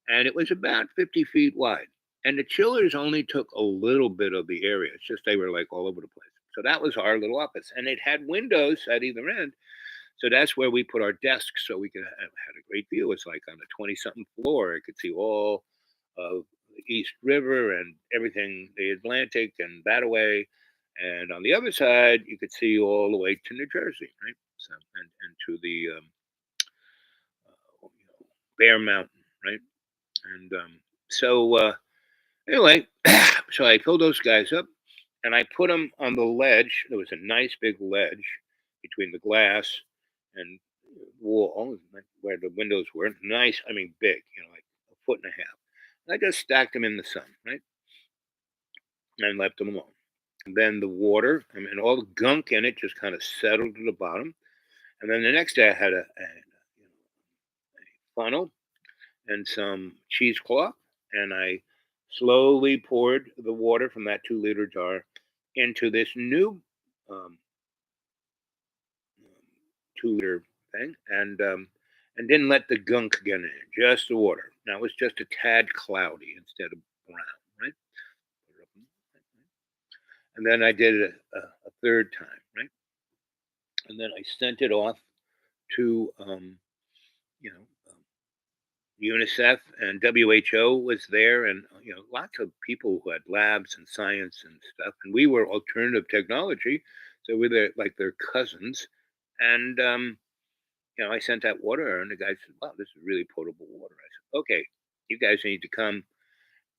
And it was about 50 feet wide. And the chillers only took a little bit of the area. It's just they were like all over the place. So that was our little office. And it had windows at either end. So that's where we put our desks so we could have had a great view. It's like on a 20-something floor. I could see all of the East River and everything, the Atlantic and that away. And on the other side, you could see all the way to New Jersey, right? So and to the Bear Mountain, right? And so anyway, so I filled those guys up and I put them on the ledge. There was a nice big ledge between the glass and wall where the windows were. Nice, I mean, big, like a foot and a half. And I just stacked them in the sun, right? And left them alone. And then the water, I mean, all the gunk in it just kind of settled to the bottom. And then the next day I had a funnel and some cheesecloth, and I slowly poured the water from that 2-liter jar into this new 2-liter thing, and didn't let the gunk get in it, just the water. Now it was just a tad cloudy instead of brown, right? And then I did it a third time, right? And then I sent it off to you know UNICEF, and WHO was there, and lots of people who had labs and science and stuff. And we were alternative technology, so we were like their cousins. And I sent that water, and the guy said, "Wow, this is really potable water." I said, "Okay, you guys need to come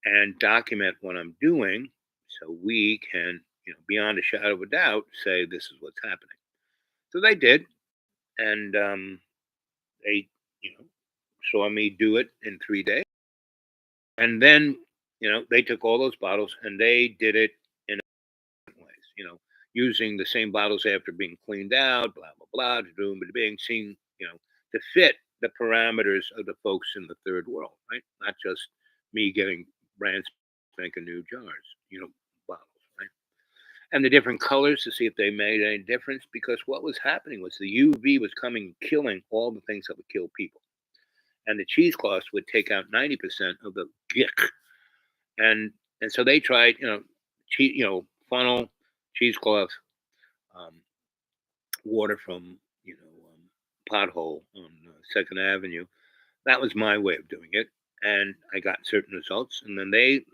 and document what I'm doing, so we can, beyond a shadow of a doubt, say this is what's happening." So they did, and they, saw me do it in 3 days. And then they took all those bottles and they did it in different ways, using the same bottles after being cleaned out, blah, blah, blah, to do being seen, to fit the parameters of the folks in the third world, right? Not just me getting brand spanking new jars, bottles, right? And the different colors to see if they made any difference because what was happening was the UV was coming, killing all the things that would kill people. And the cheesecloths would take out 90% of the gick. And so they tried, funnel cheesecloth, um, water from pothole on Second Avenue. That was my way of doing it, and I got certain results. And then they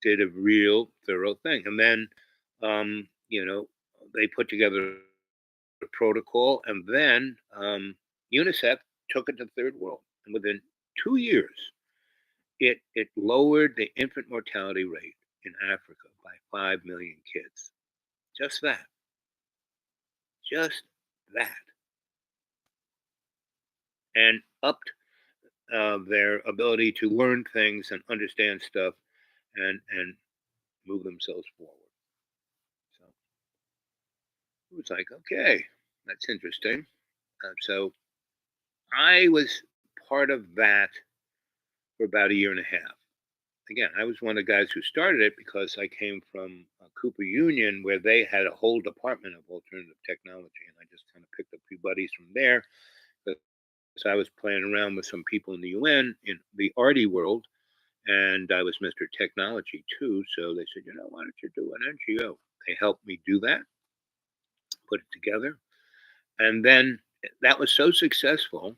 did a real thorough thing, and then they put together a protocol, and then UNICEF took it to the third world, and within 2 years, it lowered the infant mortality rate in Africa by 5 million kids. Just that. Just that. And upped their ability to learn things and understand stuff and move themselves forward. So it was like, okay, that's interesting. So I was part of that for about a year and a half. Again, I was one of the guys who started it because I came from Cooper Union, where they had a whole department of alternative technology, and I just kind of picked up a few buddies from there. So I was playing around with some people in the UN in the arty world, and I was Mr. Technology too. So they said, why don't you do an NGO? They helped me do that, put it together, and then that was so successful.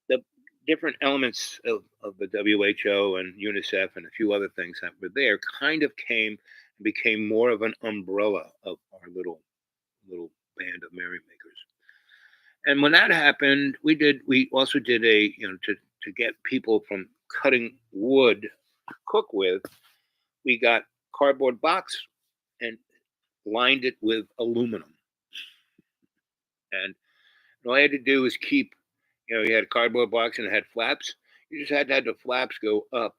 The different elements of the WHO and UNICEF and a few other things that were there kind of came and became more of an umbrella of our little band of merrymakers. And when that happened, we also did a to get people from cutting wood to cook with, we got cardboard box and lined it with aluminum. And all I had to do was keep, you had a cardboard box and it had flaps. You just had to have the flaps go up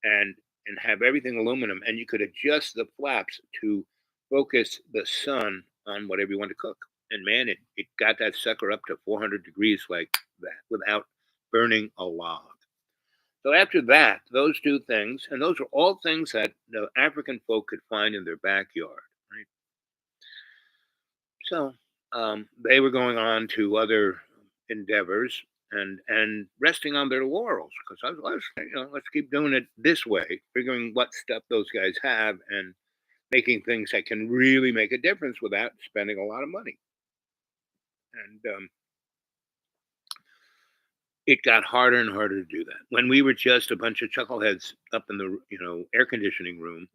and have everything aluminum, and you could adjust the flaps to focus the sun on whatever you want to cook. And man, it got that sucker up to 400 degrees like that without burning a log. So after that, those two things, and those are all things that the African folk could find in their backyard, right? So they were going on to other endeavors and resting on their laurels because I was let's keep doing it this way, figuring what stuff those guys have and making things that can really make a difference without spending a lot of money. And it got harder and harder to do that when we were just a bunch of chuckleheads up in the air conditioning room.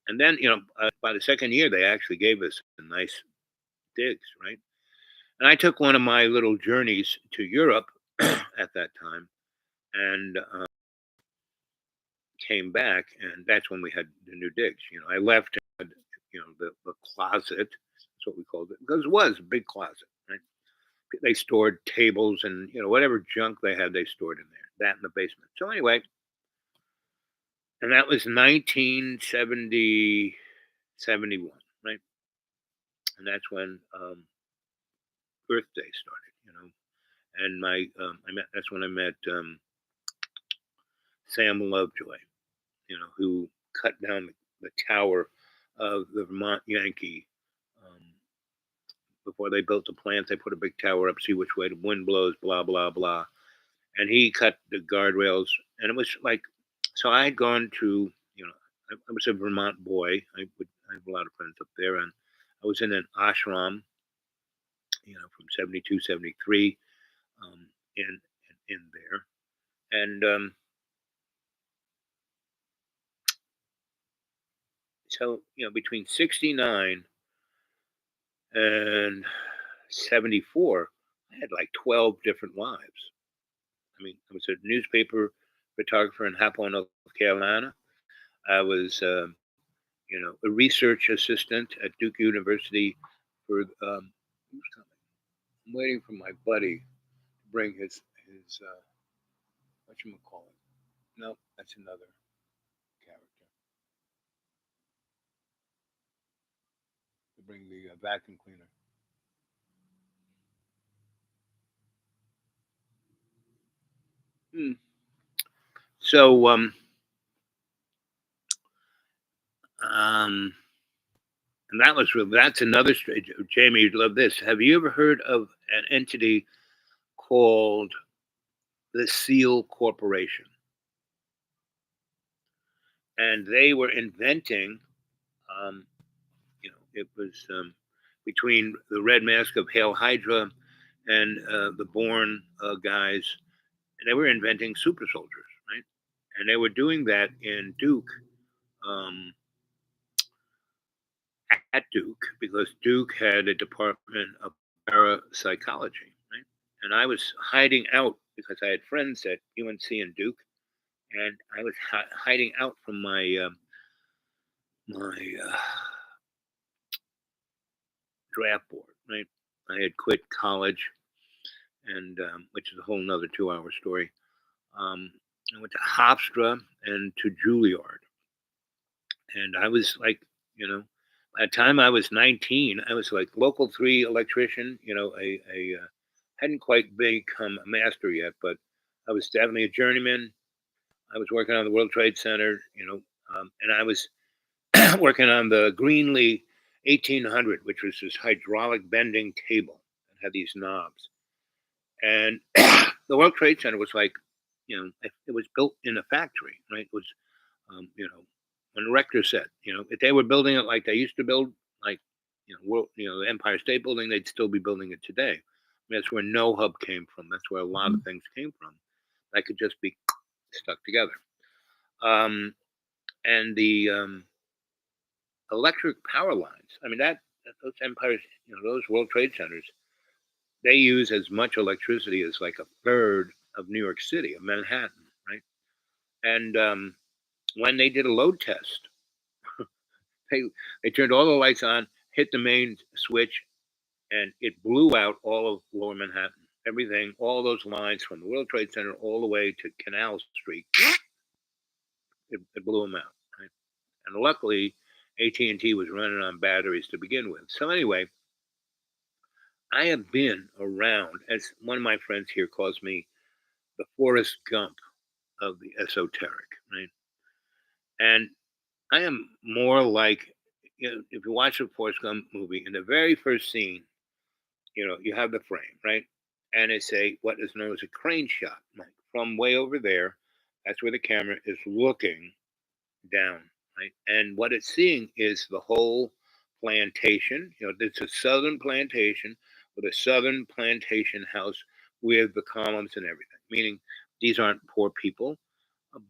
And then by the second year they actually gave us a nice digs, right? And I took one of my little journeys to Europe at that time, and came back, and that's when we had the new digs. I left, the closet. That's what we called it because it was a big closet. Right? They stored tables and whatever junk they had, they stored in there. That in the basement. So anyway, and that was 1970, 71, right? And that's when Earth Day started. And that's when I met Sam Lovejoy, who cut down the tower of the Vermont Yankee. Before they built the plant, they put a big tower up, see which way the wind blows, blah, blah, blah. And he cut the guardrails. And it was like, so I had gone to, I was a Vermont boy. I have a lot of friends up there. And I was in an ashram, from 72, 73, in there. And so, between 69 and 74, I had like 12 different wives. I mean, I was a newspaper photographer in Happo, North Carolina. I was, a research assistant at Duke University for, who's coming? I'm waiting for my buddy to bring his whatchamacallit. No, that's another. bring the vacuum cleaner. So, and that's another strange. Jamie, you'd love this. Have you ever heard of an entity called the Seal Corporation? And they were inventing, it was between the Red Mask of Hail Hydra and the Bourne guys, and they were inventing super soldiers, right? And they were doing that in Duke, at Duke, because Duke had a department of parapsychology, right? And I was hiding out because I had friends at UNC and Duke, and I was hiding out from my draft board, right? I had quit college, and which is a whole nother 2-hour story. I went to Hofstra and to Juilliard, and I was like, by the time I was 19, I was like local 3 electrician. I hadn't quite become a master yet, but I was definitely a journeyman. I was working on the World Trade Center, and I was working on the Greenlee 1800, which was this hydraulic bending table that had these knobs. And the World Trade Center was like, it was built in a factory, right? It was, when the rector said, if they were building it like they used to build, like, the Empire State Building, they'd still be building it today. I mean, that's where No Hub came from. That's where a lot of things came from. That could just be stuck together. And the electric power lines. I mean, those empires, those World Trade Centers, they use as much electricity as like a third of New York City, of Manhattan, right? And when they did a load test, they turned all the lights on, hit the main switch, and it blew out all of Lower Manhattan. Everything, all those lines from the World Trade Center all the way to Canal Street, it blew them out, right? And luckily, AT&T was running on batteries to begin with. So anyway, I have been around, as one of my friends here calls me, the Forrest Gump of the esoteric, right? And I am more like, if you watch the Forrest Gump movie, in the very first scene, you have the frame, right? And it's what is known as a crane shot, like from way over there. That's where the camera is looking down, right? And what it's seeing is the whole plantation. It's a southern plantation with a southern plantation house with the columns and everything, meaning these aren't poor people,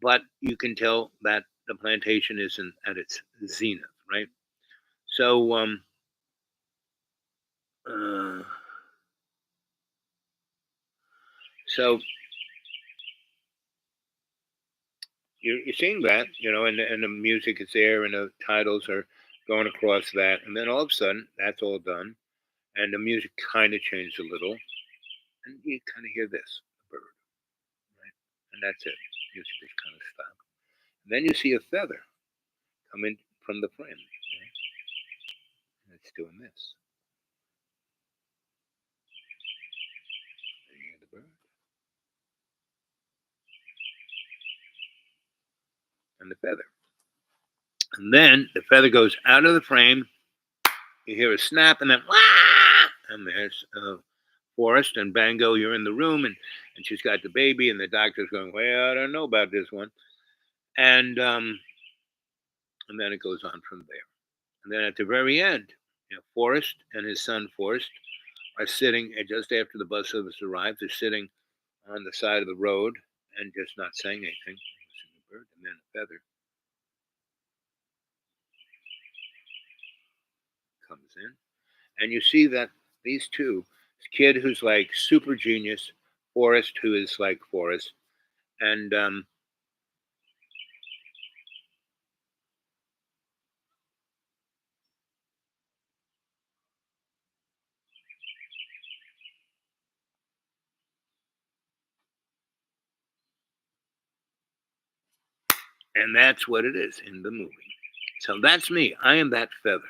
but you can tell that the plantation isn't at its zenith, right? So, so you're seeing that, and the music is there, and the titles are going across that, and then all of a sudden, that's all done, and the music kind of changed a little, and you kind of hear this, the bird, right? And that's it. Music just kind of stopped. And then you see a feather come in from the frame, right? And it's doing this. And you hear the bird. And the feather. And then the feather goes out of the frame. You hear a snap, and then wah! And there's Forrest and Bango. You're in the room, and she's got the baby, and the doctor's going, "Well, I don't know about this one." And then it goes on from there. And then at the very end, Forrest and his son Forrest are sitting just after the bus service arrives. They're sitting on the side of the road and just not saying anything. The bird, and then a feather comes in, and you see that these two, this kid who's like super genius, Forrest who is like Forrest, and that's what it is in the movie. So that's me. I am that feather.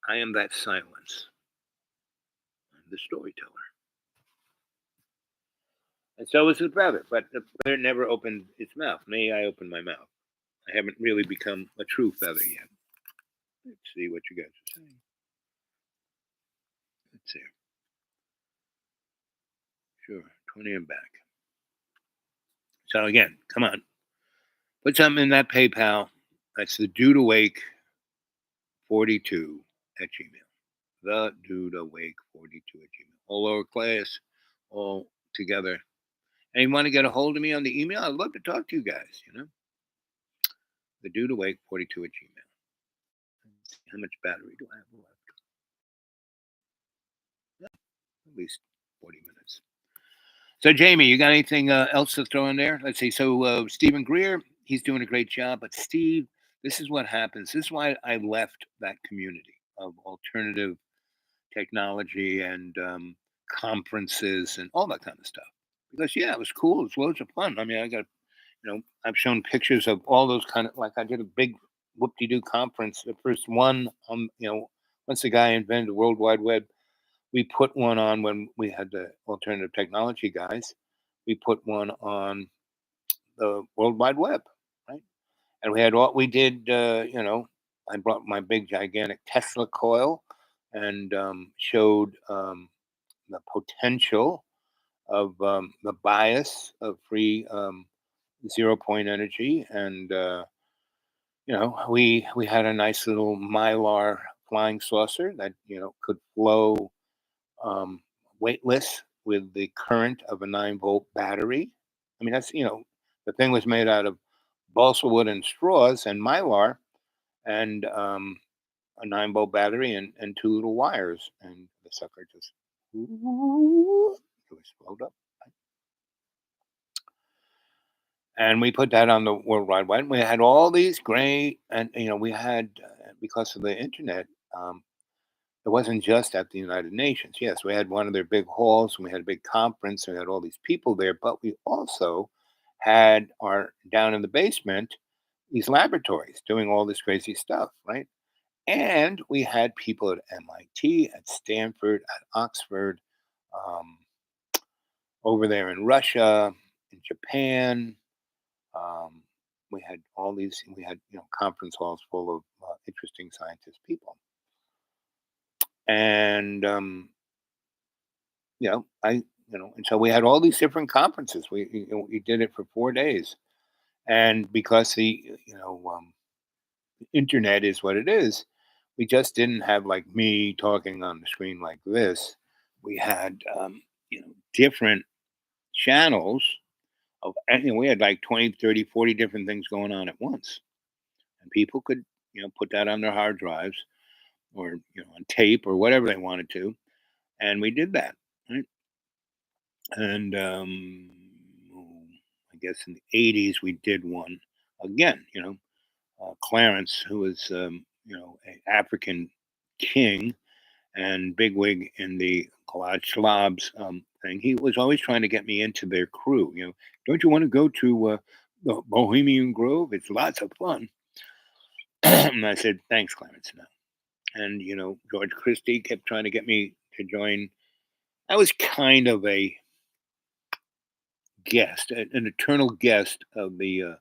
I am that silence. I'm the storyteller. And so is the feather, but the feather never opened its mouth. Me, I opened my mouth. I haven't really become a true feather yet. Let's see what you guys are saying. Let's see. Sure, 20 and back. So again, come on. Put something in that PayPal. That's the Dude Awake 42 at Gmail. The Dude Awake 42 at Gmail. All lowercase, all together. And you want to get a hold of me on the email? I'd love to talk to you guys, The Dude Awake 42 at Gmail. How much battery do I have left? At least 40 minutes. So, Jamie, you got anything else to throw in there? Let's see. So, Stephen Greer, he's doing a great job. But, Steve, this is what happens. This is why I left that community of alternative technology and conferences and all that kind of stuff. Because, yeah, it was cool. It was loads of fun. I mean, I've shown pictures of all those kind of, like I did a big whoop-de-doo conference. The first one, once the guy invented the World Wide Web, we put one on when we had the alternative technology guys. We put one on the World Wide Web, right? And we did, I brought my big gigantic Tesla coil and showed the potential of the bias of free 0 point energy. And, we had a nice little Mylar flying saucer that, could flow weightless with the current of a 9-volt battery. I mean, the thing was made out of balsa wood and straws and mylar and a 9-volt battery and two little wires. And the sucker just explode up. And we put that on the World Wide Web. We had all these great, and we had because of the internet. It wasn't just at the United Nations. Yes, we had one of their big halls, and we had a big conference, and we had all these people there. But we also had down in the basement these laboratories doing all this crazy stuff, right? And we had people at MIT, at Stanford, at Oxford, um, over there in Russia, in Japan. We had all these. We had conference halls full of interesting scientist people, and and so we had all these different conferences. We did it for 4 days, and because the internet is what it is, we just didn't have like me talking on the screen like this. We had different channels and we had like 20, 30, 40 different things going on at once, and people could put that on their hard drives or on tape or whatever they wanted to, and we did that, right? And I guess in the 80s we did one again. Clarence, who was an African king and bigwig in the Collage Slobs thing, he was always trying to get me into their crew. Don't you want to go to the Bohemian Grove? It's lots of fun. And I said, thanks, Clarence. No. And George Christie kept trying to get me to join. I was kind of a guest, an eternal guest of the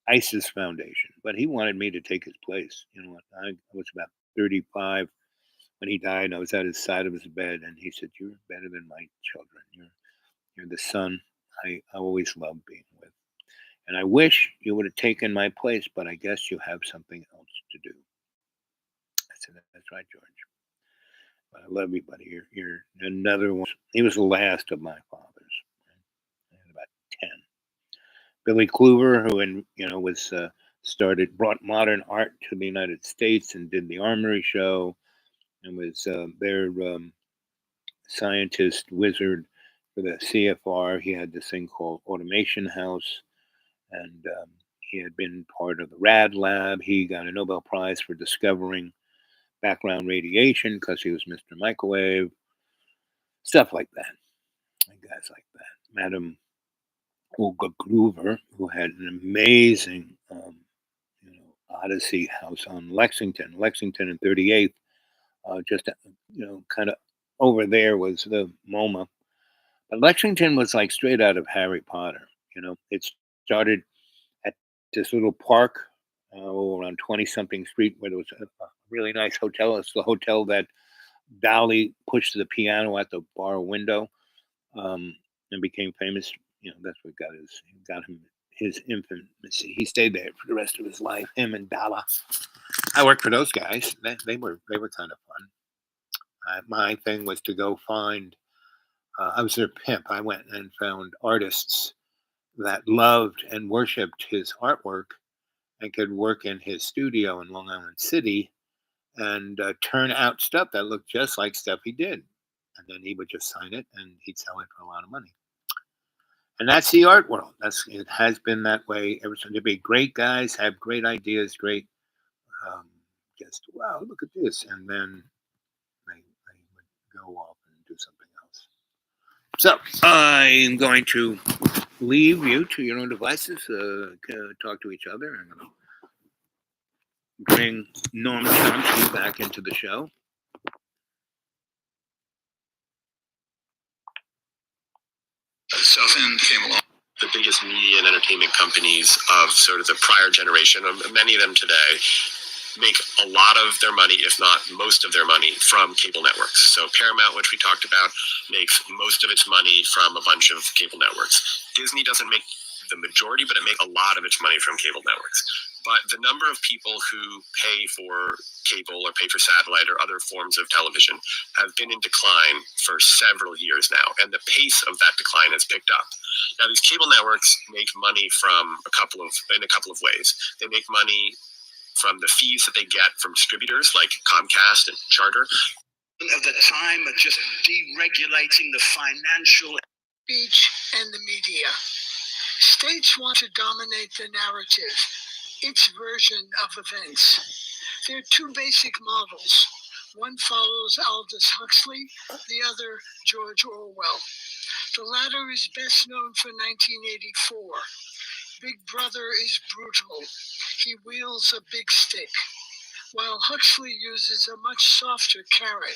ISIS Foundation, but he wanted me to take his place. I was about 35 when he died. I was at his side of his bed, and he said, "You're better than my children. You're the son I always loved being with, and I wish you would have taken my place, but I guess you have something else to do." I said, "That's right, George. But I love you, buddy. You're another one." He was the last of my fathers. I had about 10. Billy Kluver, who was brought modern art to the United States and did the Armory Show, and was their scientist wizard for the CFR. He had this thing called Automation House, and he had been part of the RAD Lab. He got a Nobel Prize for discovering background radiation because he was Mr. Microwave, stuff like that. And guys like that. Madam Olga Gruver, who had an amazing Odyssey house on Lexington and 38th, just kind of over there was the MoMA. But Lexington was like straight out of Harry Potter. It started at this little park around 20 something street where there was a really nice hotel. It's the hotel that Dolly pushed the piano at the bar window and became famous. That's what got him his infamousy. He stayed there for the rest of his life. Him and Dalla. I worked for those guys. They were kind of fun. My thing was to go find. I was their pimp. I went and found artists that loved and worshipped his artwork and could work in his studio in Long Island City and turn out stuff that looked just like stuff he did. And then he would just sign it and he'd sell it for a lot of money. And that's the art world. It has been that way ever since. There'd be great guys, have great ideas, great, just, wow, look at this. And then they would go off and do something else. So I'm going to leave you to your own devices, talk to each other, and bring Noam Chomsky back into the show. South End came along. The biggest media and entertainment companies of sort of the prior generation, many of them today, make a lot of their money, if not most of their money, from cable networks. So Paramount, which we talked about, makes most of its money from a bunch of cable networks. Disney doesn't make the majority, but it makes a lot of its money from cable networks. But the number of people who pay for cable or pay for satellite or other forms of television have been in decline for several years now, and the pace of that decline has picked up. Now, these cable networks make money in a couple of ways. They make money from the fees that they get from distributors like Comcast and Charter. Of the time of just deregulating the financial speech and the media. States want to dominate the narrative, its version of events. There are two basic models. One follows Aldous Huxley, the other George Orwell. The latter is best known for 1984. Big Brother is brutal. He wields a big stick, while Huxley uses a much softer carrot.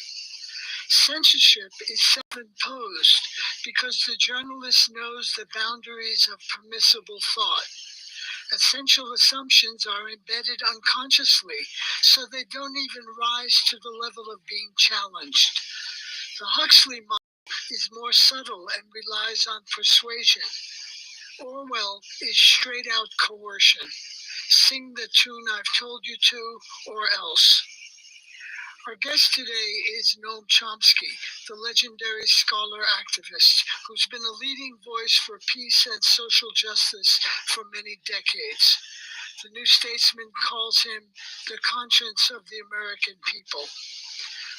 Censorship is self-imposed because the journalist knows the boundaries of permissible thought. Essential assumptions are embedded unconsciously, so they don't even rise to the level of being challenged. The Huxley model is more subtle and relies on persuasion. Orwell is straight-out coercion. Sing the tune I've told you to, or else. Our guest today is Noam Chomsky, the legendary scholar activist who's been a leading voice for peace and social justice for many decades. The New Statesman calls him the conscience of the American people.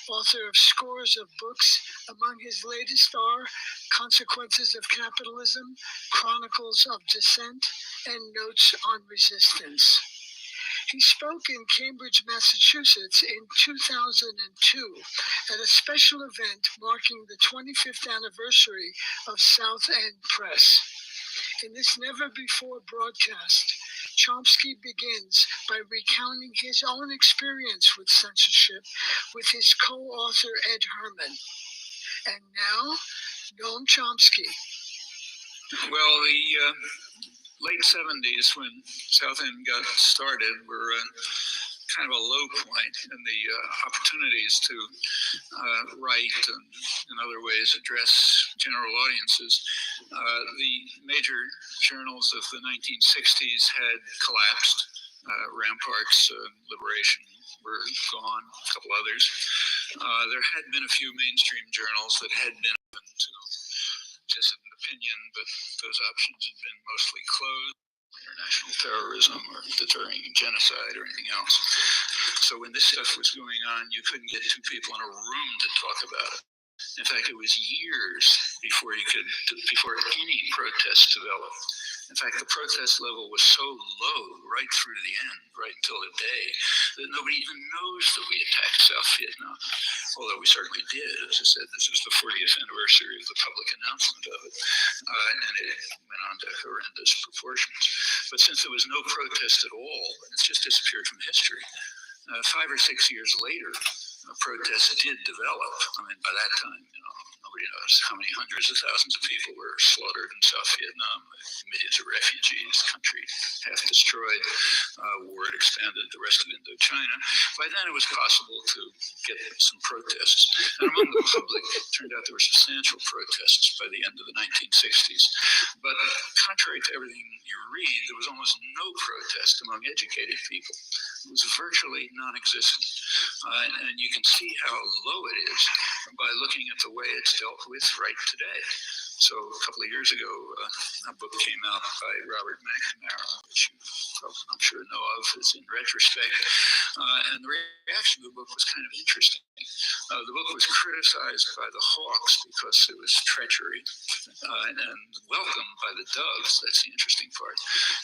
Author of scores of books, among his latest are Consequences of Capitalism, Chronicles of Dissent, and Notes on Resistance. He spoke in Cambridge, Massachusetts in 2002 at a special event marking the 25th anniversary of South End Press. In this never-before broadcast, Chomsky begins by recounting his own experience with censorship with his co-author Ed Herman. And now, Noam Chomsky. Well, the late 70s, when South End got started, were kind of a low point in the opportunities to write and in other ways address general audiences. The major journals of the 1960s had collapsed. Ramparts, Liberation were gone, a couple others. There had been a few mainstream journals that had been open to dissident opinion, but those options had been mostly closed. International terrorism or deterring genocide or anything else. So when this stuff was going on, you couldn't get two people in a room to talk about it. In fact, it was years before any protests developed. In fact, the protest level was so low right through to the end, right until the day, that nobody even knows that we attacked South Vietnam. Although we certainly did. As I said, this was the 40th anniversary of the public announcement of it. And it went on to horrendous proportions. But since there was no protest at all, it's just disappeared from history. 5 or 6 years later, protests did develop. I mean, by that time, nobody knows how many hundreds of thousands of people were slaughtered in South Vietnam, millions of refugees, country half destroyed, war had expanded the rest of Indochina. By then, it was possible to get some protests. And among the public, it turned out there were substantial protests by the end of the 1960s. But contrary to everything you read, there was almost no protest among educated people. It was virtually non-existent. And you can see how low it is by looking at the way it's dealt with right today. So a couple of years ago, a book came out by Robert McNamara, which you I'm sure know of as in retrospect. And the reaction to the book was kind of interesting. The book was criticized by the Hawks because it was treachery and welcomed by the Doves. That's the interesting part.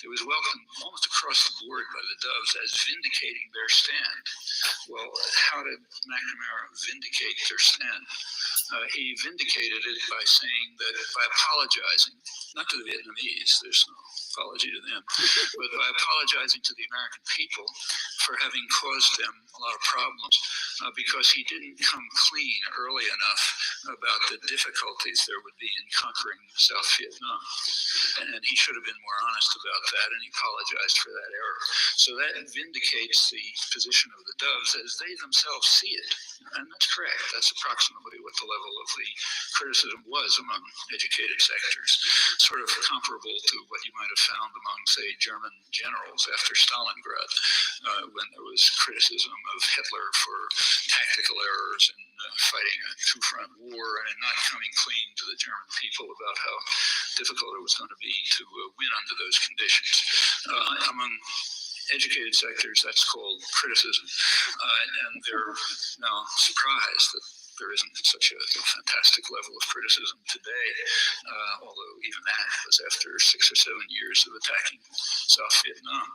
It was welcomed almost across the board by the Doves as vindicating their stand. Well, how did McNamara vindicate their stand? He vindicated it by saying that by apologizing, not to the Vietnamese, there's no apology to them, but by apologizing to the American people for having caused them a lot of problems because he didn't come clean early enough about the difficulties there would be in conquering South Vietnam. And he should have been more honest about that, and he apologized for that error. So that vindicates the position of the Doves as they themselves see it. And that's correct. That's approximately what the level of the criticism was among educated sectors, sort of comparable to what you might have found among, say, German generals after Stalingrad, when there was criticism of Hitler for tactical errors in fighting a two-front war and not coming clean to the German people about how difficult it was going to be to win under those conditions. Among educated sectors, that's called criticism, and they're now surprised that there isn't such a fantastic level of criticism today, although even that was after 6 or 7 years of attacking South Vietnam.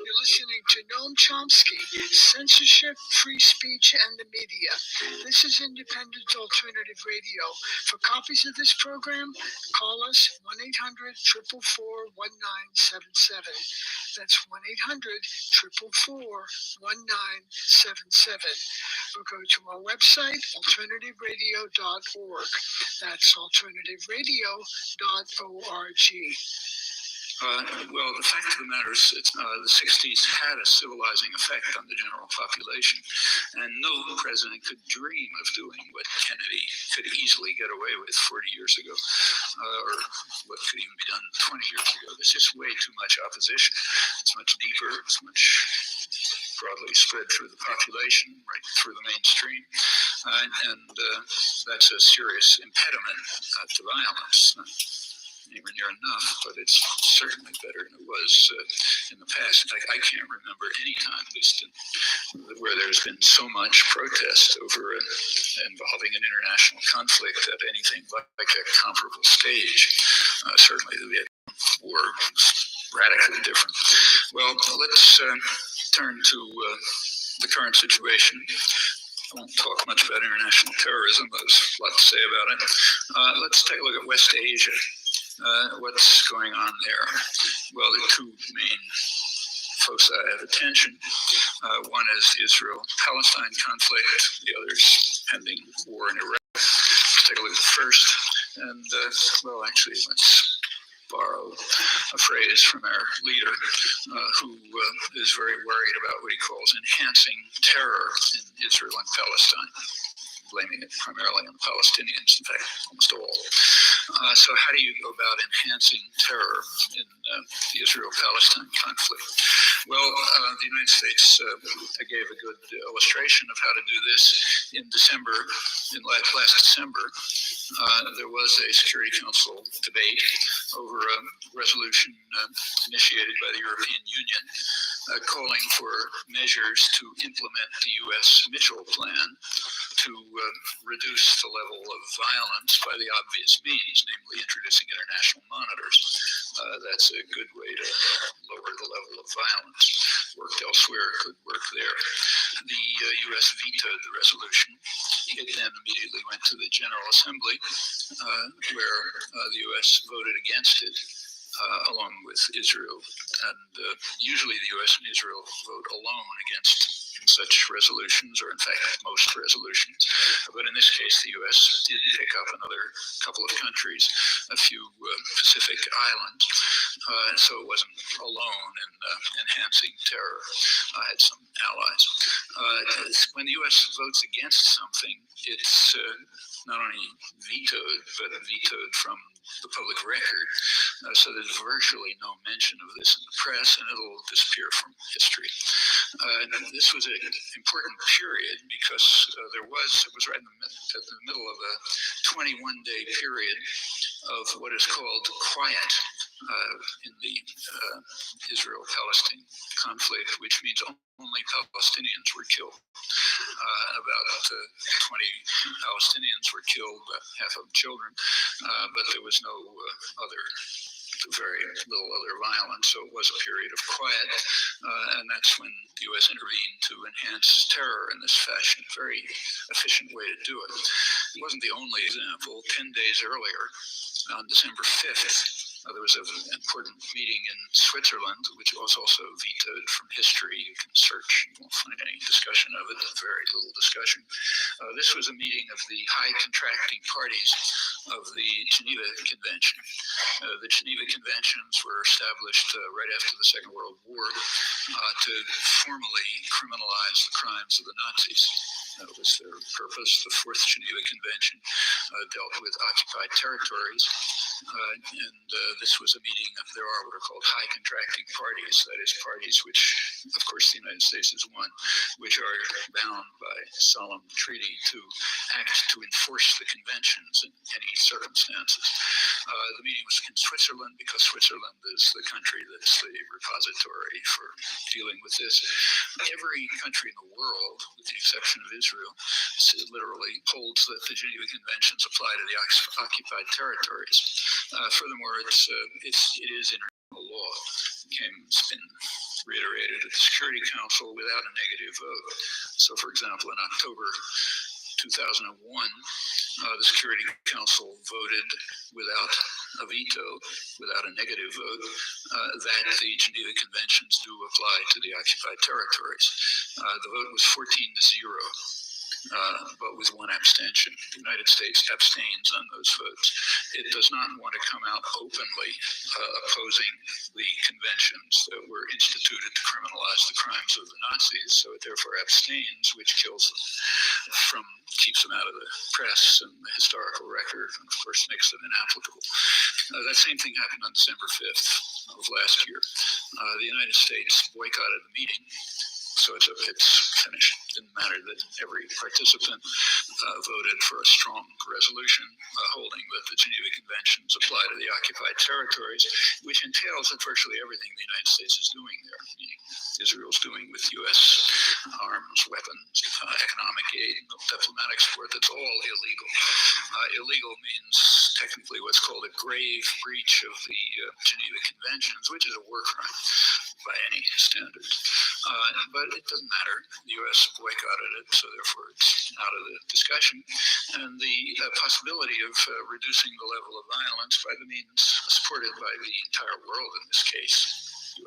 You're listening to Noam Chomsky, Censorship, Free Speech, and the Media. This is Independent Alternative Radio. For copies of this program, call us 1-800-444-1977. That's 1-800-444-1977. Or go to our website, alternativeradio.org. That's alternativeradio.org. Well, the fact of the matter is the 60s had a civilizing effect on the general population, and no president could dream of doing what Kennedy could easily get away with 40 years ago, or what could even be done 20 years ago. There's just way too much opposition. It's much deeper, it's much broadly spread through the population, right through the mainstream, and that's a serious impediment to violence. Anywhere near enough, but it's certainly better than it was in the past. In fact, I can't remember any time, at least where there's been so much protest over involving an international conflict at anything like a comparable stage. Certainly the Vietnam War was radically different. Well, let's turn to the current situation. I won't talk much about international terrorism. There's a lot to say about it. Let's take a look at West Asia. What's going on there? Well, there are two main foci of attention. One is the Israel-Palestine conflict. The other is pending war in Iraq. Let's take a look at the first. And, well, actually, let's borrow a phrase from our leader, who is very worried about what he calls enhancing terror in Israel and Palestine, blaming it primarily on the Palestinians, in fact, almost all. So how do you go about enhancing terror in the Israel-Palestine conflict? Well, the United States gave a good illustration of how to do this in December, last December. There was a Security Council debate over a resolution initiated by the European Union calling for measures to implement the U.S. Mitchell Plan to reduce the level of violence by the obvious means, namely introducing international monitors. That's a good way to lower the level of violence. Worked elsewhere, could work there. The U.S. vetoed the resolution. It then immediately went to the General Assembly, where the U.S. voted against it. Along with Israel, and usually the U.S. and Israel vote alone against such resolutions, or in fact, most resolutions. But in this case, the U.S. did pick up another couple of countries, a few Pacific islands, so it wasn't alone in enhancing terror. I had some allies. When the U.S. votes against something, it's not only vetoed, but vetoed from the public record. So there's virtually no mention of this in the press, and it'll disappear from history. This was an important period because it was right at the middle of a 21-day period of what is called quiet in the Israel-Palestine conflict, which means only Palestinians were killed. About 20 Palestinians were killed, half of them children, but there was no very little other violence, so it was a period of quiet, and that's when the U.S. intervened to enhance terror in this fashion. Very efficient way to do it. It wasn't the only example. 10 days earlier, on December 5th, there was an important meeting in Switzerland, which was also vetoed from history. You can search, you won't find any discussion of it, very little discussion. This was a meeting of the high contracting parties of the Geneva Convention. The Geneva Conventions were established right after the Second World War to formally criminalize the crimes of the Nazis. That was their purpose. The Fourth Geneva Convention dealt with occupied territories, and this was a meeting of, there are what are called high contracting parties, that is parties which, of course, the United States is one, which are bound by solemn treaty to act to enforce the conventions in any circumstances. The meeting was in Switzerland because Switzerland is the country that's the repository for dealing with this. Every country in the world, with the exception of Israel, literally holds that the Geneva Conventions apply to the occupied territories. Furthermore, it is international law. It's been reiterated at the Security Council without a negative vote. So, for example, in October 2001, the Security Council voted without a veto, without a negative vote, that the Geneva Conventions do apply to the occupied territories. The vote was 14-0. But with one abstention. The United States abstains on those votes. It does not want to come out openly opposing the conventions that were instituted to criminalize the crimes of the Nazis, so it therefore abstains, which keeps them out of the press and the historical record, and of course makes them inapplicable. That same thing happened on December 5th of last year. The United States boycotted the meeting. So it's finished. It didn't matter that every participant voted for a strong resolution holding that the Geneva Conventions apply to the occupied territories, which entails that virtually everything the United States is doing there, meaning Israel's doing with U.S. arms, weapons, economic aid, diplomatic support, that's all illegal. Illegal means technically what's called a grave breach of the Geneva Conventions, which is a war crime by any standard. But it doesn't matter. The U.S. boycotted it, so therefore it's out of the discussion. And the possibility of reducing the level of violence by the means supported by the entire world in this case,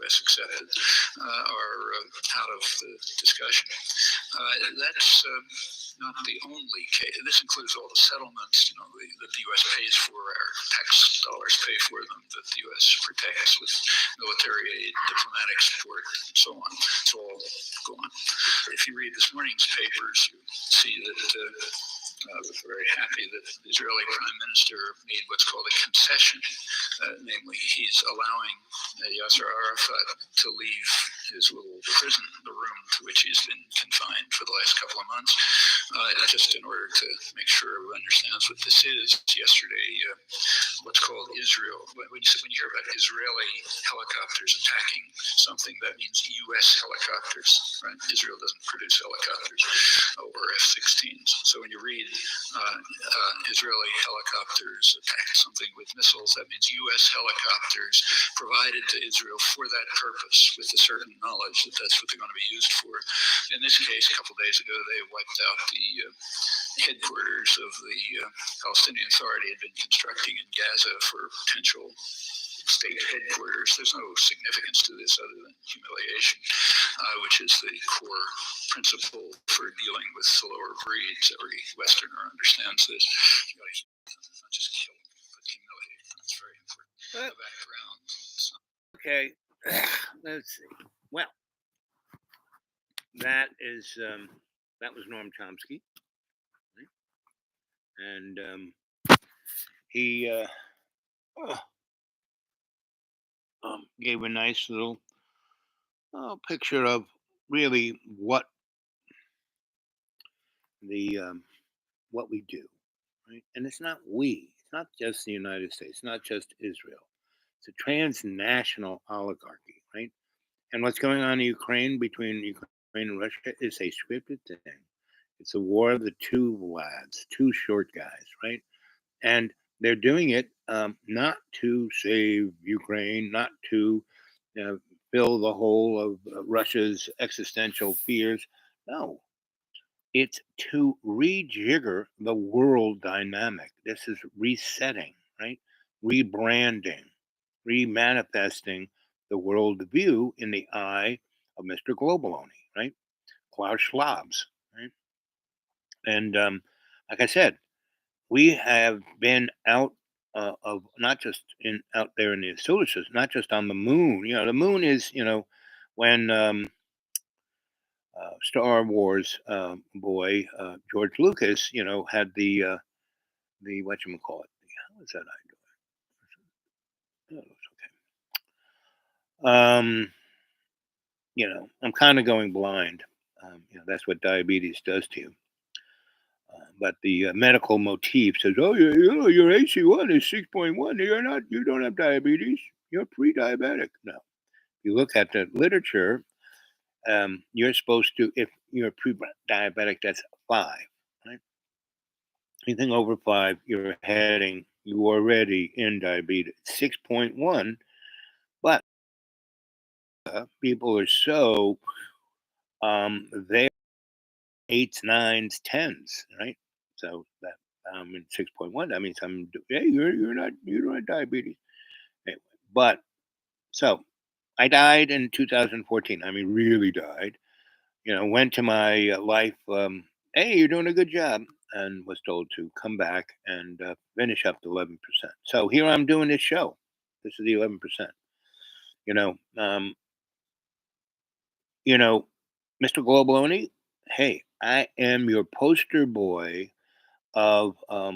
U.S. accepted, are out of the discussion. That's not the only case. This includes all the settlements, that the U.S. pays for, our tax dollars pay for them, that the U.S. protects with military aid, diplomatic support, and so on. It's all gone. If you read this morning's papers, you see that I was very happy that the Israeli Prime Minister made what's called a concession, namely he's allowing Yasser Arafat to leave his little prison, the room to which he's been confined for the last couple of months, just in order to make sure everyone understands what this is. Yesterday, what's called Israel, when you hear about Israeli helicopters attacking something, that means U.S. helicopters, right? Israel doesn't produce helicopters or F-16s. So when you read Israeli helicopters attacked something with missiles, that means U.S. helicopters provided to Israel for that purpose, with a certain knowledge that that's what they're going to be used for. In this case, a couple of days ago, they wiped out the headquarters of the Palestinian Authority had been constructing in Gaza for potential state headquarters. There's no significance to this other than humiliation, which is the core principle for dealing with the lower breeds. Every Westerner understands this. You gotta not just kill them, but humiliate them. It's very important. The background. Okay, let's see. Well, that was Noam Chomsky, right? And he gave a nice little picture of really what what we do, right? And it's not we. It's not just the United States. It's not just Israel. It's a transnational oligarchy, right? And what's going on in Ukraine between Ukraine and Russia is a scripted thing. It's a war of the two lads, two short guys, right? And they're doing it not to save Ukraine, not to fill the hole of Russia's existential fears. No, it's to rejigger the world dynamic. This is resetting, right? Rebranding, remanifesting the world view in the eye of Mr. Globaloni, right? Klaus Schwab's, right? And like I said, we have been out of not just out there in the solar system, not just on the moon. The moon is, when Star Wars boy George Lucas, had the whatchamacallit. How is that I do it? Oh, it's okay. I'm kind of going blind. That's what diabetes does to you. But the medical motif says, "Oh, your AC1 is 6.1. You don't have diabetes. You're pre-diabetic." No, you look at the literature. You're supposed to, if you're pre-diabetic, that's 5, right? Anything over 5, you're already in diabetes. 6.1, but people are so they're 8s, 9s, 10s, right? So that in 6.1, that means you don't have diabetes. Anyway, but so I died in 2014. I mean, really died. Went to my life. Hey, you're doing a good job, and was told to come back and finish up the 11%. So here I'm doing this show. This is the 11%. Mr. Globaloni. Hey, I am your poster boy of what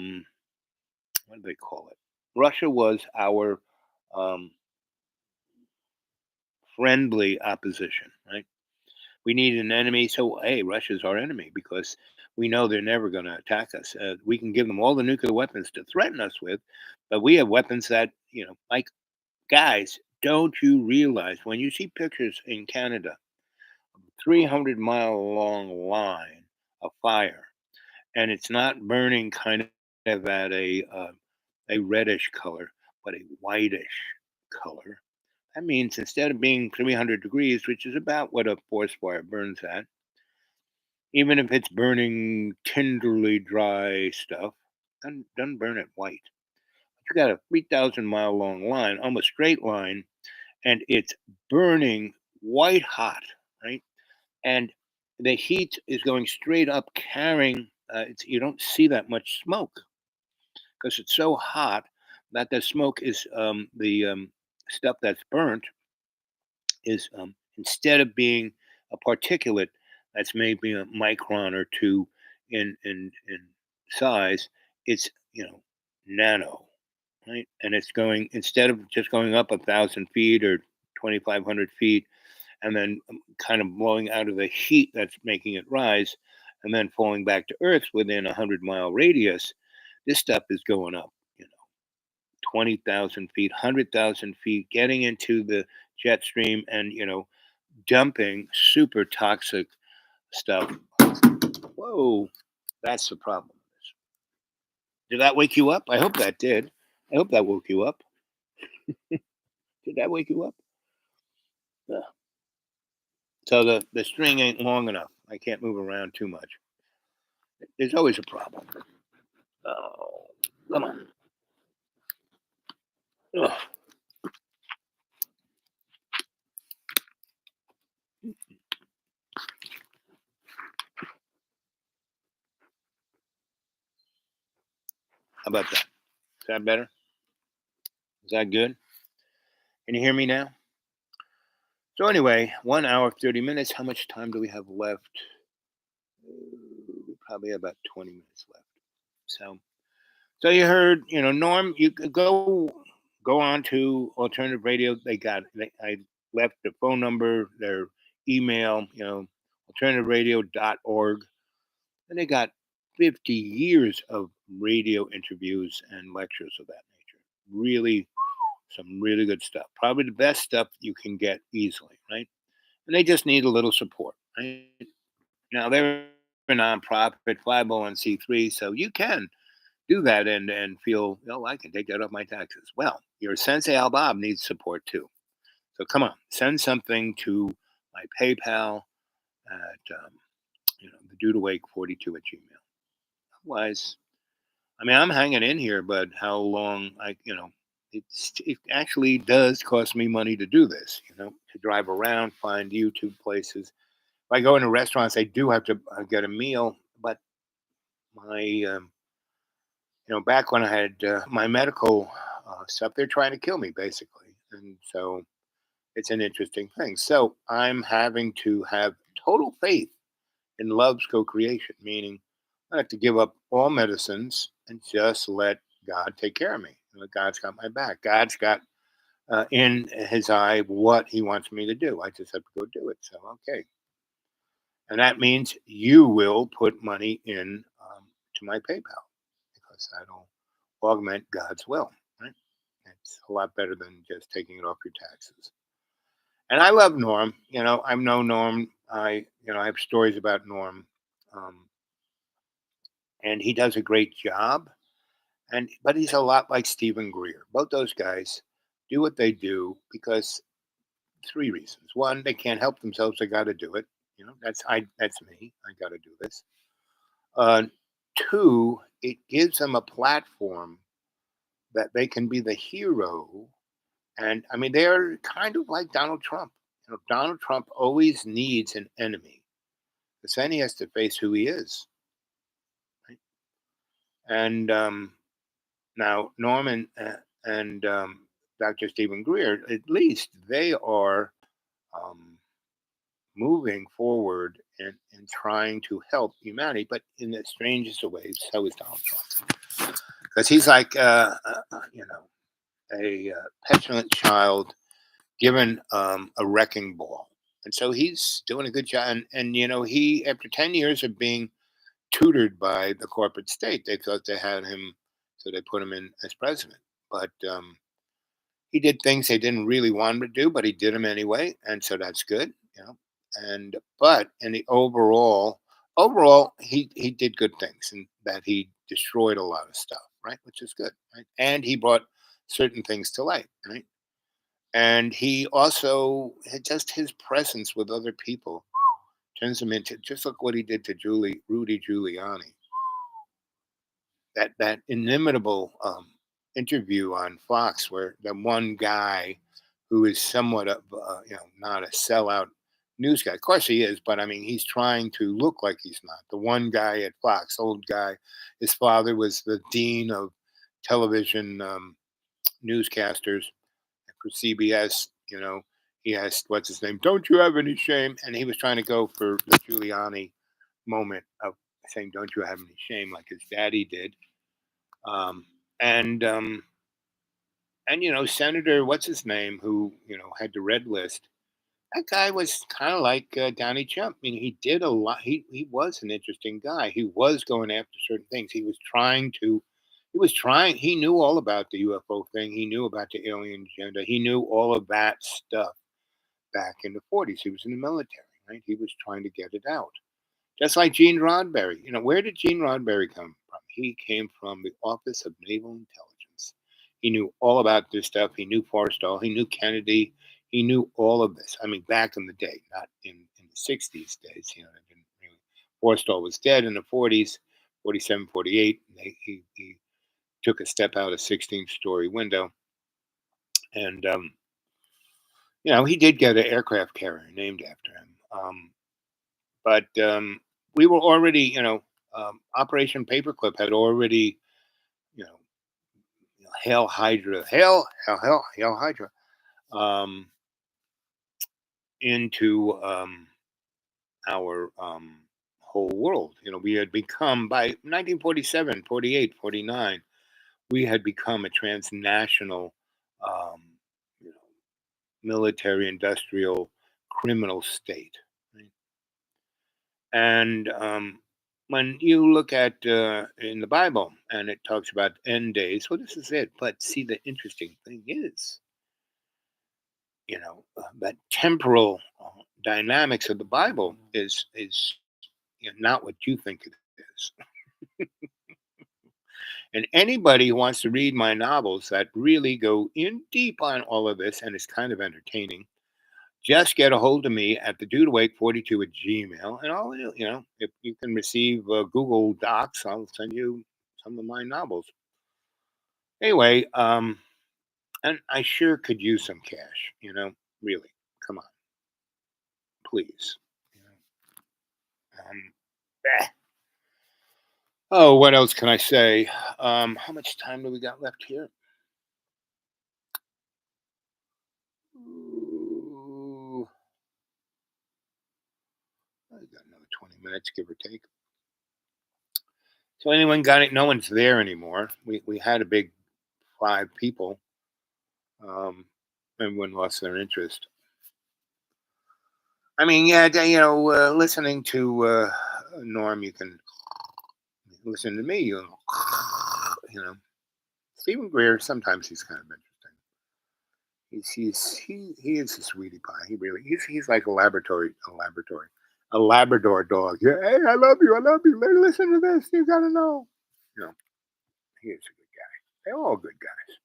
do they call it? Russia was our friendly opposition, right? We need an enemy, so hey, Russia's our enemy because we know they're never going to attack us. We can give them all the nuclear weapons to threaten us with, but we have weapons that like guys. Don't you realize when you see pictures in Canada, 300-mile long line of fire, and it's not burning kind of at a reddish color, but a whitish color. That means instead of being 300 degrees, which is about what a forest fire burns at, even if it's burning tenderly dry stuff, doesn't burn it white. You got a 3,000-mile long line, almost straight line, and it's burning white hot, right? And the heat is going straight up, carrying. You don't see that much smoke because it's so hot that the smoke is the stuff that's burnt is instead of being a particulate that's maybe a micron or two in size, it's nano, right? And it's going, instead of just going up 1,000 feet or 2,500 feet and then kind of blowing out of the heat that's making it rise and then falling back to earth within 100-mile radius. This stuff is going up 20,000 feet, 100,000 feet, getting into the jet stream and dumping super toxic stuff. Whoa, that's the problem. Did that wake you up? I hope that did. I hope that woke you up. Did that wake you up? Yeah. So the string ain't long enough. I can't move around too much. There's always a problem. Oh, come on. Ugh. about that? Is that better? Is that good? Can you hear me now? So anyway, 1 hour, 30 minutes. How much time do we have left? We probably have about 20 minutes left. So you heard, Norm, you could go on to alternative radio. I left the phone number, their email, alternativeradio.org. And they got 50 years of radio interviews and lectures of that nature. Really, some really good stuff. Probably the best stuff you can get easily, right? And they just need a little support, right? Now, they're a nonprofit 501c3, so you can do that and feel, I can take that off my taxes. Well, your Sensei Al Bob needs support too. So come on, send something to my PayPal at, the dude awake 42 at Gmail. Otherwise, I'm hanging in here, but how long it actually does cost me money to do this, to drive around, find YouTube places. If I go into restaurants, I do have to get a meal, but my, back when I had my medical stuff, they're trying to kill me basically. And so it's an interesting thing. So I'm having to have total faith in love's co-creation, meaning I have to give up all medicines and just let God take care of me. God's got my back. God's got in his eye what he wants me to do. I just have to go do it. So, okay. And that means you will put money in to my PayPal because that'll augment God's will. Right? It's a lot better than just taking it off your taxes. And I love Norm. I know Norm. I have stories about Norm. And he does a great job. But he's a lot like Stephen Greer. Both those guys do what they do because 3 reasons. One, they can't help themselves; they got to do it. That's me. I got to do this. 2, it gives them a platform that they can be the hero. And they're kind of like Donald Trump. Donald Trump always needs an enemy because then he has to face who he is. Right? And now, Norman and Dr. Stephen Greer, at least they are moving forward and trying to help humanity, but in the strangest of ways, so is Donald Trump. Because he's like, a petulant child given a wrecking ball. And so he's doing a good job. And he, after 10 years of being tutored by the corporate state, they thought they had him, so they put him in as president. But he did things they didn't really want him to do, but he did them anyway, and so that's good. But in the overall, he did good things, and that he destroyed a lot of stuff, right, which is good, right, and he brought certain things to light, right, and he also just his presence with other people turns him into just like what he did to Rudy Giuliani. That inimitable interview on Fox where the one guy who is somewhat of not a sellout news guy. Of course he is, but he's trying to look like he's not. The one guy at Fox, old guy, his father was the dean of television newscasters for CBS. He asked, "What's his name? Don't you have any shame?" And he was trying to go for the Giuliani moment of saying, "Don't you have any shame?" like his daddy did. And Senator, what's his name, who had the red list. That guy was kind of like Donnie Trump. He did a lot. He was an interesting guy. He was going after certain things. He was trying. He knew all about the UFO thing. He knew about the alien agenda. He knew all of that stuff back in the 40s. He was in the military, right? He was trying to get it out. Just like Gene Roddenberry. Where did Gene Roddenberry come from? He came from the Office of Naval Intelligence. He knew all about this stuff. He knew Forrestal. He knew Kennedy. He knew all of this. Back in the day, not in the 60s days. Didn't really. Forrestal was dead in the 40s, 47, 48. He took a step out a 16-story window. And, he did get an aircraft carrier named after him. But we were already, Operation Paperclip had already, Hail Hydra, Hail Hydra, um, into our whole world. We had become, by 1947, 48, 49, we had become a transnational, um, you know, military, industrial, criminal state. Right? And when you look at in the Bible and it talks about end days, well, this is it. But see, the interesting thing is, that temporal dynamics of the Bible is not what you think it is. And anybody who wants to read my novels that really go in deep on all of this, and it's kind of entertaining, just get a hold of me at the dude awake 42 at Gmail, and if you can receive Google Docs, I'll send you some of my novels. Anyway, and I sure could use some cash. Really, come on, please. You Um, eh. Oh, what else can I say? How much time do we got left here? Ooh, I got another 20 minutes, give or take. So anyone got it? No one's there anymore. We had a big 5 people. Everyone lost their interest. I mean, yeah, listening to Norm, you can listen to me. Stephen Greer. Sometimes he's kind of interesting. He is a sweetie pie. He's like a Labrador dog. Yeah, hey, I love you. Listen to this. You gotta know. He is a good guy. They're all good guys.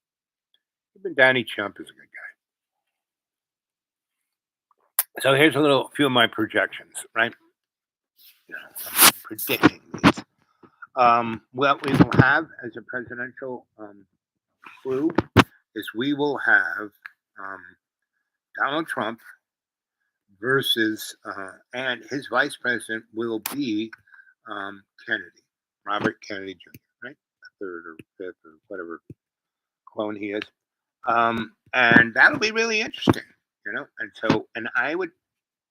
Even Danny Chump is a good guy. So here's a few of my projections, right? I'm predicting these. What we will have as a presidential clue is we will have Donald Trump versus, and his vice president will be Kennedy, Robert Kennedy Jr., right? Third or fifth or whatever clone he is. And that'll be really interesting, and I would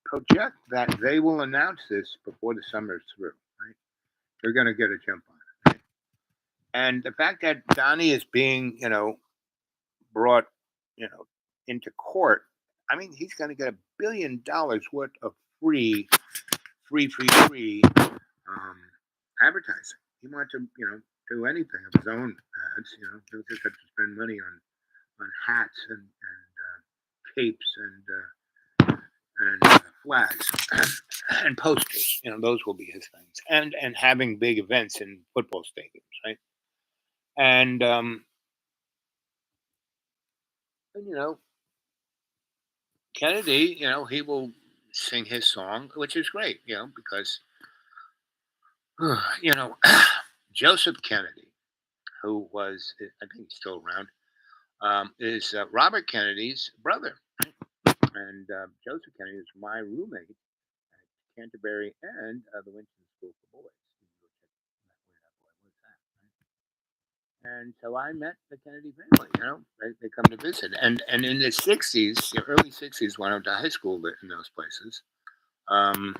project that they will announce this before the summer's through, right? They're going to get a jump on it. Right? And the fact that Donnie is being, brought, into court, I mean, he's going to get $1 billion worth of free advertising. He wants to, do anything of his own ads. He'll just have to spend money on hats and capes and flags and posters. Those will be his things. And having big events in football stadiums, right? And Kennedy, he will sing his song, which is great, because Joseph Kennedy, who was, I think he's still around, is Robert Kennedy's brother. Right? And Joseph Kennedy is my roommate at Canterbury and the Winston School for Boys. And so I met the Kennedy family. They come to visit, and in the '60s, the early '60s, when I went to high school in those places, I'm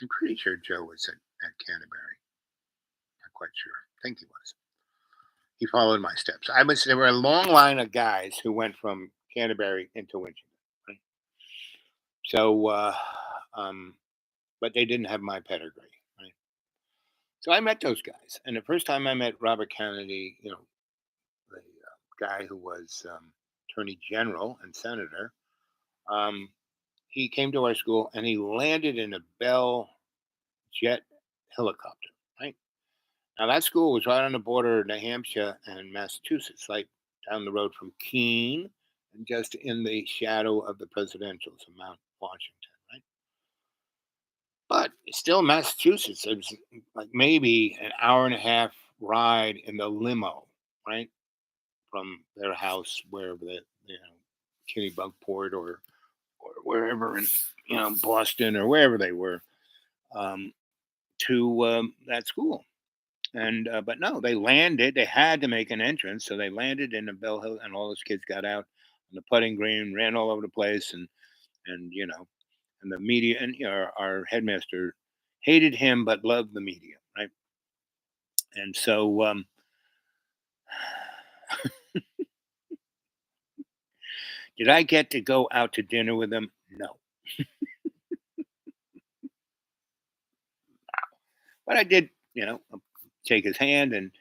pretty sure Joe was at Canterbury. Not quite sure. I think he was. He followed my steps. There were a long line of guys who went from Canterbury into Winchester. Right? So, but they didn't have my pedigree. Right? So I met those guys, and the first time I met Robert Kennedy, the guy who was Attorney General and Senator, he came to our school and he landed in a Bell jet helicopter. Right now, that school was right on the border of New Hampshire and Massachusetts, like down the road from Keene, and just in the shadow of the presidentials of Mount Washington. Right, but still, Massachusetts. It was like maybe an hour and a half ride in the limo, right, from their house, wherever Kennebunkport or wherever in Boston or wherever they were, to that school. And but no, they landed. They had to make an entrance, so they landed in the Bell Hill, and all those kids got out on the putting green, ran all over the place, and and the media, and our headmaster hated him but loved the media, right? And so did I get to go out to dinner with him? No, but I did, shake his hand and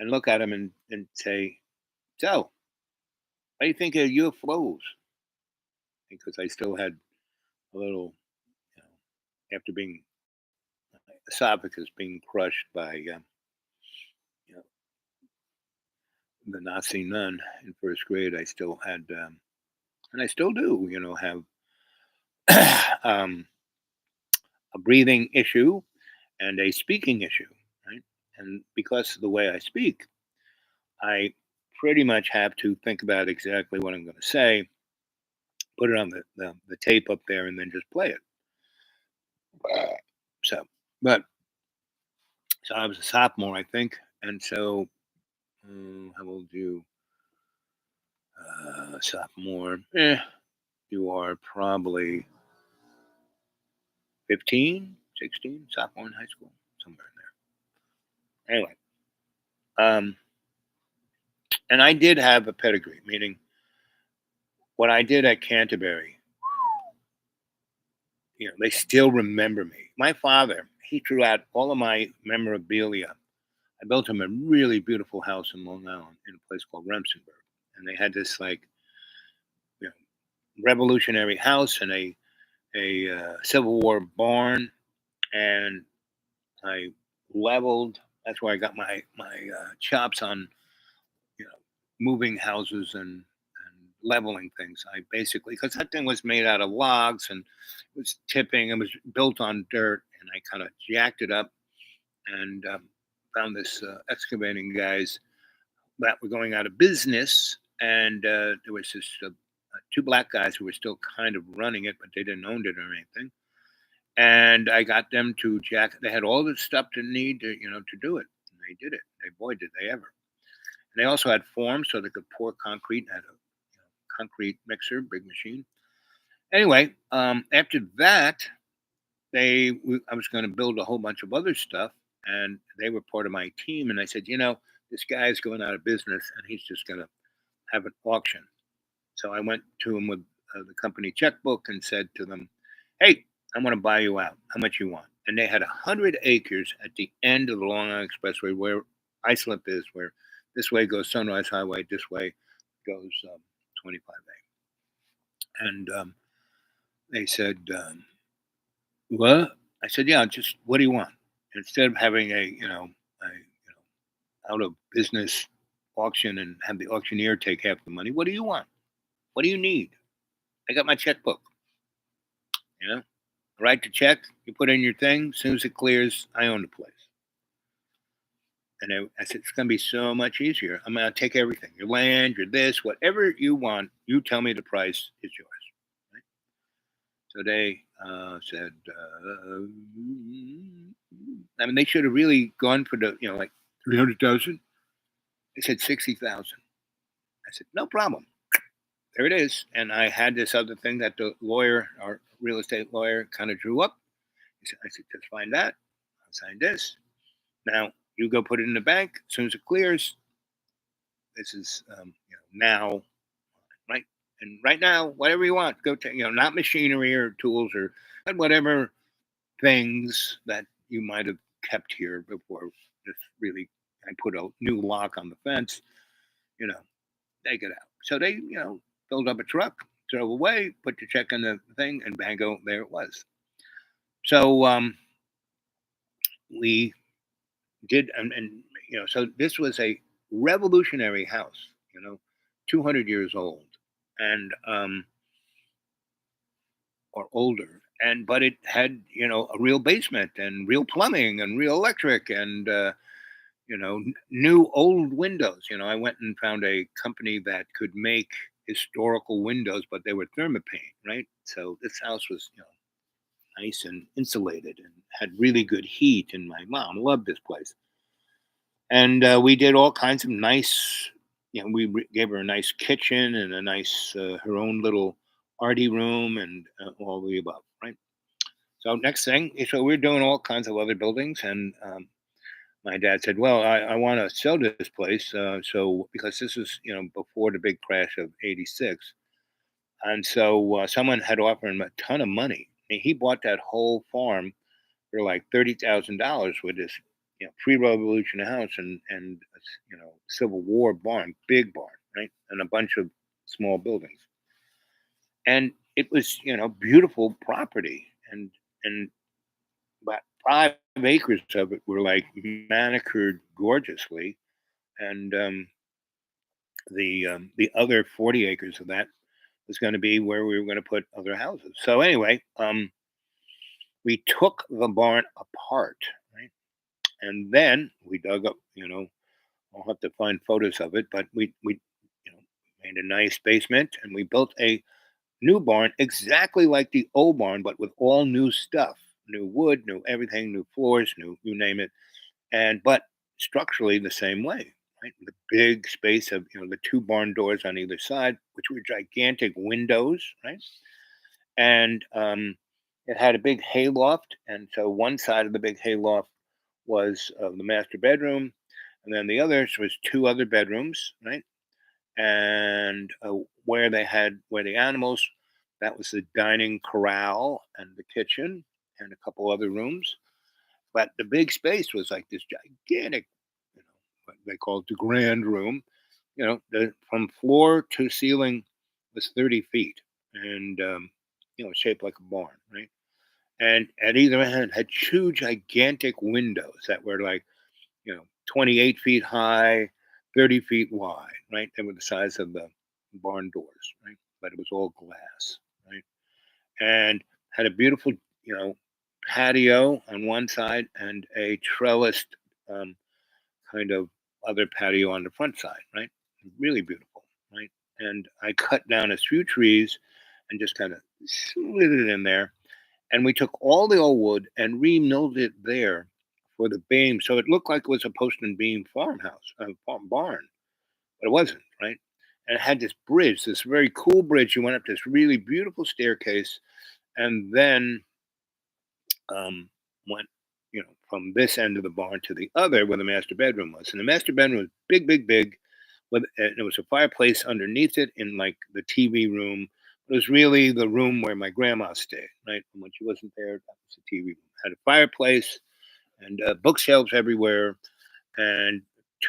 look at him and say, "So, what do you think of UFOs?" Because I still had a little, after being esophagus being crushed by you know, the Nazi nun in first grade. I still had, and I still do, have a breathing issue and a speaking issue, right? And because of the way I speak, I pretty much have to think about exactly what I'm going to say, put it on the tape up there, and then just play it. So, but so I was a sophomore, I think, and so how old you? Sophomore. You are probably 15, 16, sophomore in high school, somewhere in there. Anyway, and I did have a pedigree, meaning what I did at Canterbury, they still remember me. My father, he threw out all of my memorabilia. I built him a really beautiful house in Long Island in a place called Remsenburg. And they had this revolutionary house and a Civil War barn. And I leveled. That's where I got my chops on, moving houses and leveling things. I basically, because that thing was made out of logs and it was tipping. It was built on dirt, and I kind of jacked it up and found this excavating guys that were going out of business. And there was this two black guys who were still kind of running it, but they didn't own it or anything. And I got them to jack. They had all the stuff to need to, to do it. And they did it. Boy, did they ever. And they also had forms so they could pour concrete. Had a concrete mixer, big machine. Anyway, after that, I was going to build a whole bunch of other stuff, and they were part of my team. And I said, this guy's going out of business, and he's just going to have an auction. So I went to him with the company checkbook and said to them, "Hey, I want to buy you out. How much you want?" And they had 100 acres at the end of the Long Island Expressway where Islip is, where this way goes Sunrise Highway, this way goes 25A. And they said, "What?" I said, "Yeah, just what do you want?" Instead of having a out of business auction and have the auctioneer take half the money, what do you want? What do you need? I got my checkbook. Write the check, you put in your thing. As soon as it clears, I own the place. And I said, it's going to be so much easier. I'm going to take everything, your land, your this, whatever you want. You tell me the price is yours. Right? So they said, they should have really gone for the, like 300,000. They said 60,000. I said, no problem. There it is. And I had this other thing that the lawyer, our real estate lawyer, kind of drew up. I said, just find that. I'll sign this. Now, you go put it in the bank. As soon as it clears, this is now, right? And right now, whatever you want, go take, not machinery or tools or whatever things that you might have kept here before. Just really, I put a new lock on the fence. Take it out. So they, filled up a truck, drove away, put the check in the thing, and bango, there it was. So we did, and so this was a revolutionary house, 200 years old, and or older, but it had a real basement and real plumbing and real electric and new old windows. I went and found a company that could make historical windows, but they were thermopaint, right? So this house was nice and insulated and had really good heat, and my mom loved this place. And we did all kinds of nice, gave her a nice kitchen and a nice, her own little arty room and all the above, right? So next thing, so we're doing all kinds of other buildings, and my dad said, "Well, I want to sell this place, so because this is before the big crash of '86, and so someone had offered him a ton of money. I mean, he bought that whole farm for like $30,000 with this pre-revolution house and Civil War barn, big barn, right, and a bunch of small buildings, and it was beautiful property, and about 5 acres of it were like manicured gorgeously, and the other 40 acres of that was going to be where we were going to put other houses. So anyway, we took the barn apart, right, and then we dug up. I'll have to find photos of it, but we made a nice basement, and we built a new barn exactly like the old barn, but with all new stuff, new wood, new everything, new floors, new you name it, and but structurally the same way, right? The big space of the two barn doors on either side, which were gigantic windows, right? And it had a big hayloft, and so one side of the big hayloft was the master bedroom, and then the others was two other bedrooms, right? And where the animals, that was the dining corral and the kitchen and a couple other rooms. But the big space was like this gigantic, what they called the grand room. From floor to ceiling was 30 feet, and shaped like a barn, right? And at either end had two gigantic windows that were like 28 feet high, 30 feet wide, right? They were the size of the barn doors, right? But it was all glass, right? And had a beautiful, patio on one side and a trellised um, kind of other patio on the front side, right? Really beautiful, right? And I cut down a few trees and just kind of slid it in there. And we took all the old wood and remilled it there for the beam. So it looked like it was a post and beam farmhouse, a farm barn, but it wasn't, right? And it had this bridge, this very cool bridge. You went up this really beautiful staircase, and then went, from this end of the barn to the other where the master bedroom was. And the master bedroom was big, big, big. And there was a fireplace underneath it in like the TV room. It was really the room where my grandma stayed, right? And when she wasn't there, that was the TV room. Had a fireplace and bookshelves everywhere, and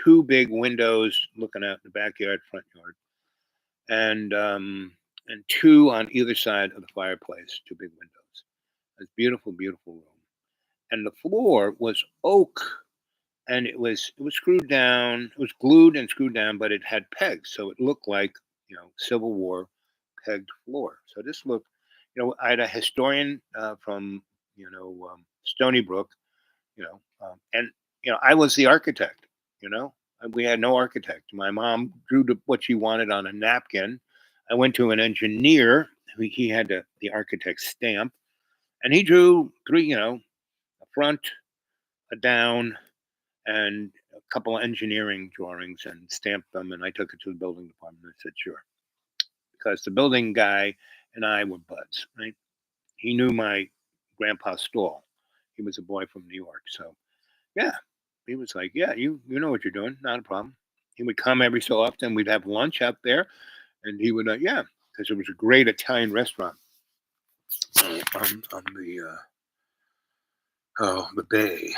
two big windows looking out the backyard, front yard, and two on either side of the fireplace, two big windows. It was beautiful, beautiful room. And the floor was oak, and it was screwed down. It was glued and screwed down, but it had pegs, so it looked like Civil War pegged floor. So this looked, I had a historian from Stony Brook, and I was the architect. We had no architect. My mom drew what she wanted on a napkin. I went to an engineer. He had the architect stamp, and he drew three, a front, a down, and a couple of engineering drawings and stamped them. And I took it to the building department and I said, sure. Because the building guy and I were buds, right? He knew my grandpa Stoll. He was a boy from New York. So, yeah, he was like, yeah, you know what you're doing. Not a problem. He would come every so often. We'd have lunch out there. And he would, yeah, because it was a great Italian restaurant on the bay,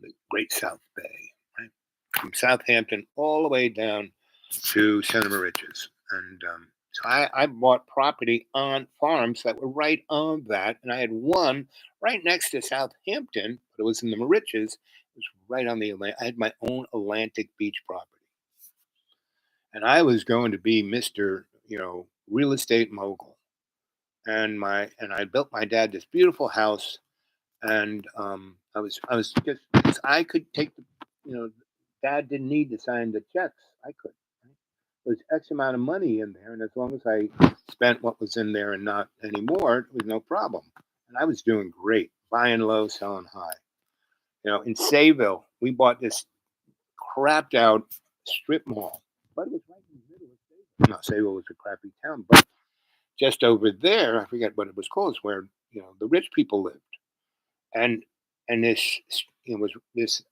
the Great South Bay, right? From Southampton all the way down to Santa Mauritius. And so I bought property on farms that were right on that. And I had one right next to Southampton, but it was in the Mauritius. It was right on the Atlantic. I had my own Atlantic Beach property. And I was going to be Mr., real estate mogul. And I built my dad this beautiful house. And I was just, because I could take Dad didn't need to sign the checks. I could. Right? There was X amount of money in there, and as long as I spent what was in there and not anymore, it was no problem. And I was doing great, buying low, selling high. in Sayville, we bought this crapped out strip mall, but it was right in the middle of Sayville. No, Sayville was a crappy town, but just over there, I forget what it was called, is where the rich people lived, and this was this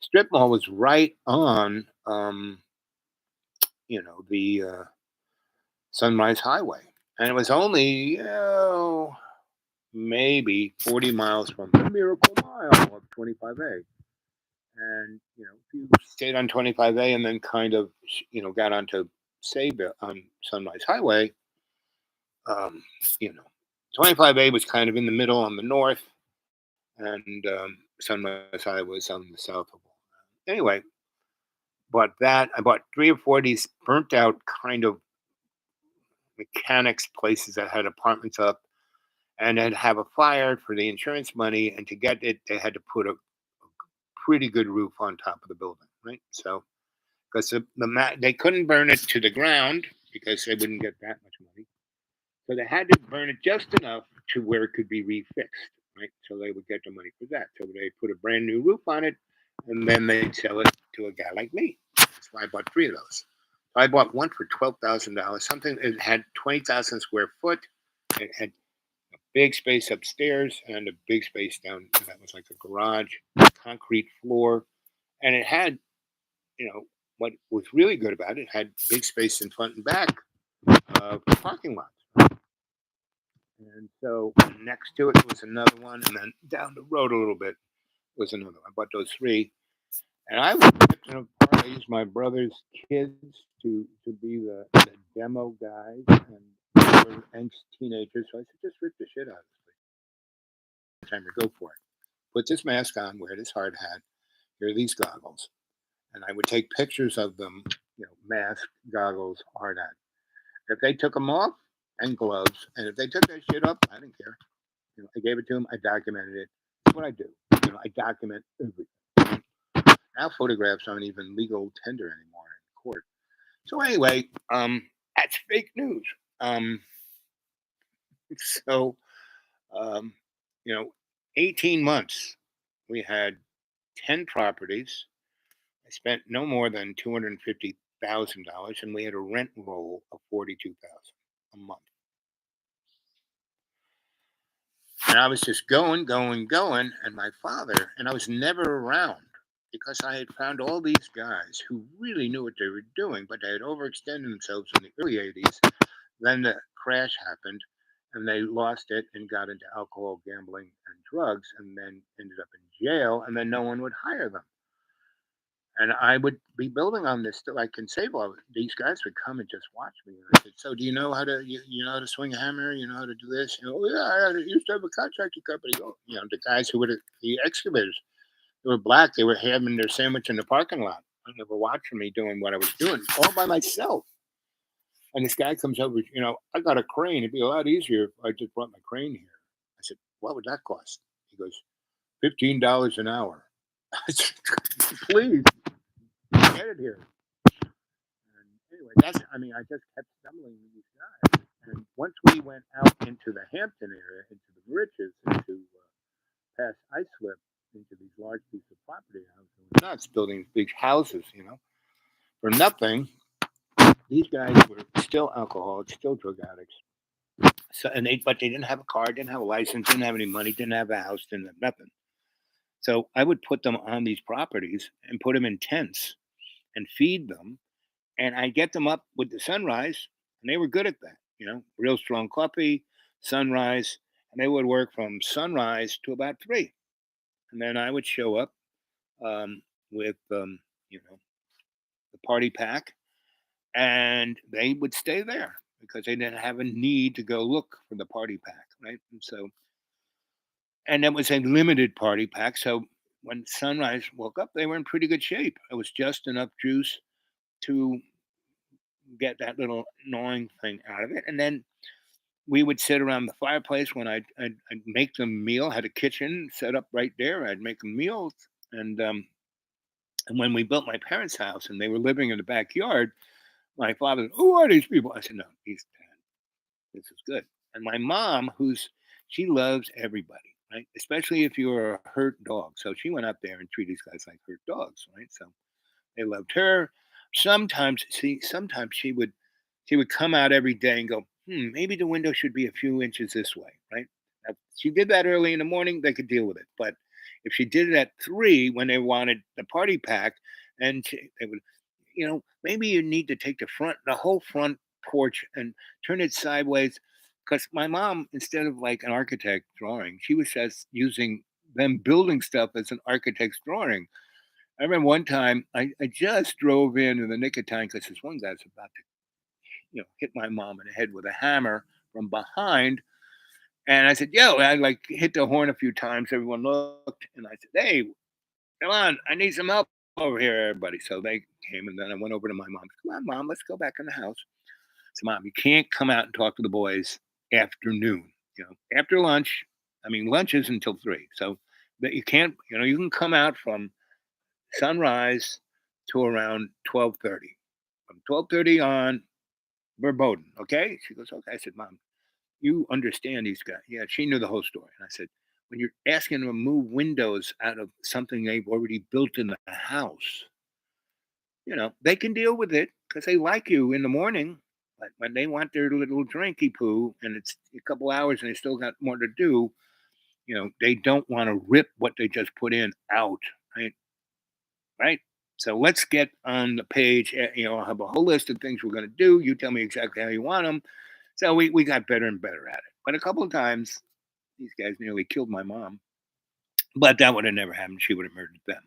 strip mall was right on the Sunrise Highway, and it was only maybe 40 miles from the Miracle Mile of 25A. And if you stayed on 25A and then kind of got onto Sayville on Sunrise Highway, 25A was kind of in the middle on the north, and Sunrise Highway was on the south of it. Anyway, I bought 3 or 4 of these burnt out kind of mechanics places that had apartments up, and they'd have a fire for the insurance money, and to get it, they had to put a pretty good roof on top of the building, right? So, because they couldn't burn it to the ground because they wouldn't get that much money, so they had to burn it just enough to where it could be refixed, right? So they would get the money for that. So they put a brand new roof on it, and then they'd sell it to a guy like me. That's why I bought 3 of those. I bought one for $12,000. Something it had 20,000 square foot. It had a big space upstairs and a big space down. That was like a garage, concrete floor, and it had, what was really good about it had big space in front and back of the parking lots. And so next to it was another one, and then down the road a little bit was another one. I bought those 3. And I was I used my brother's kids to be the demo guys, and they were angst teenagers. So I said, just rip the shit out of this place. Time to go for it. Put this mask on, wear this hard hat, here are these goggles. And I would take pictures of them, mask, goggles, hard hat. If they took them off, and gloves, and if they took that shit up, I didn't care. I gave it to them, I documented it. That's what I do. I document everything. Now photographs aren't even legal tender anymore in court. So anyway, that's fake news. So 18 months, we had 10 properties. I spent no more than $250,000, and we had a rent roll of $42,000 a month. And I was just going, and my father, and I was never around because I had found all these guys who really knew what they were doing, but they had overextended themselves in the early 80s. Then the crash happened, and they lost it and got into alcohol, gambling, and drugs, and then ended up in jail, and then no one would hire them. And I would be building on this still. I can say, well, these guys would come and just watch me. And I said, so do you know how to, you know how to swing a hammer? You know how to do this? Yeah, I used to have a contracting company. The guys who were the excavators, they were black. They were having their sandwich in the parking lot. They were watching me doing what I was doing all by myself. And this guy comes over, I got a crane. It'd be a lot easier if I just brought my crane here. I said, what would that cost? He goes, $15 an hour. I said, please. Get it here. And anyway, I just kept stumbling with these guys. And once we went out into the Hampton area, into the Bridges, into past Islip, into these large pieces of property, I was nuts building big houses, for nothing. These guys were still alcoholics, still drug addicts. So, but they didn't have a car, didn't have a license, didn't have any money, didn't have a house, didn't have nothing. So I would put them on these properties and put them in tents and feed them, and I get them up with the sunrise, and they were good at that, real strong coffee, sunrise, and they would work from sunrise to about 3, and then I would show up with the party pack, and they would stay there because they didn't have a need to go look for the party pack, right? And that was a limited party pack, so when sunrise woke up, they were in pretty good shape. It was just enough juice to get that little gnawing thing out of it. And then we would sit around the fireplace when I'd make them a meal, had a kitchen set up right there. I'd make them meals. And when we built my parents' house and they were living in the backyard, my father, who are these people? I said, no, this is good. And my mom, she loves everybody. right? Especially if you're a hurt dog. So she went up there and treated these guys like hurt dogs, right? So they loved her. Sometimes she would come out every day and go, maybe the window should be a few inches this way, right? Now, if she did that early in the morning, they could deal with it. But if she did it at 3 when they wanted the party pack, and they would, maybe you need to take the whole front porch and turn it sideways. Because my mom, instead of like an architect drawing, she was just using them building stuff as an architect's drawing. I remember one time I just drove in the nick of time because this one guy's about to, hit my mom in the head with a hammer from behind. And I said, yo, I like hit the horn a few times. Everyone looked and I said, hey, come on, I need some help over here, everybody. So they came and then I went over to my mom. Come on, mom, let's go back in the house. So, mom, you can't come out and talk to the boys after noon, after lunch. I mean, lunch is until 3. So that you can't, you can come out from sunrise to around 12:30. From 12:30 on, verboten. Okay. She goes, okay. I said, mom, you understand these guys. Yeah, she knew the whole story. And I said, when you're asking them to move windows out of something they've already built in the house, they can deal with it because they like you in the morning. But when they want their little drinky poo and it's a couple hours and they still got more to do, they don't want to rip what they just put in out. Right. Right. So let's get on the page. I'll have a whole list of things we're going to do. You tell me exactly how you want them. So we got better and better at it. But a couple of times, these guys nearly killed my mom. But that would have never happened. She would have murdered them.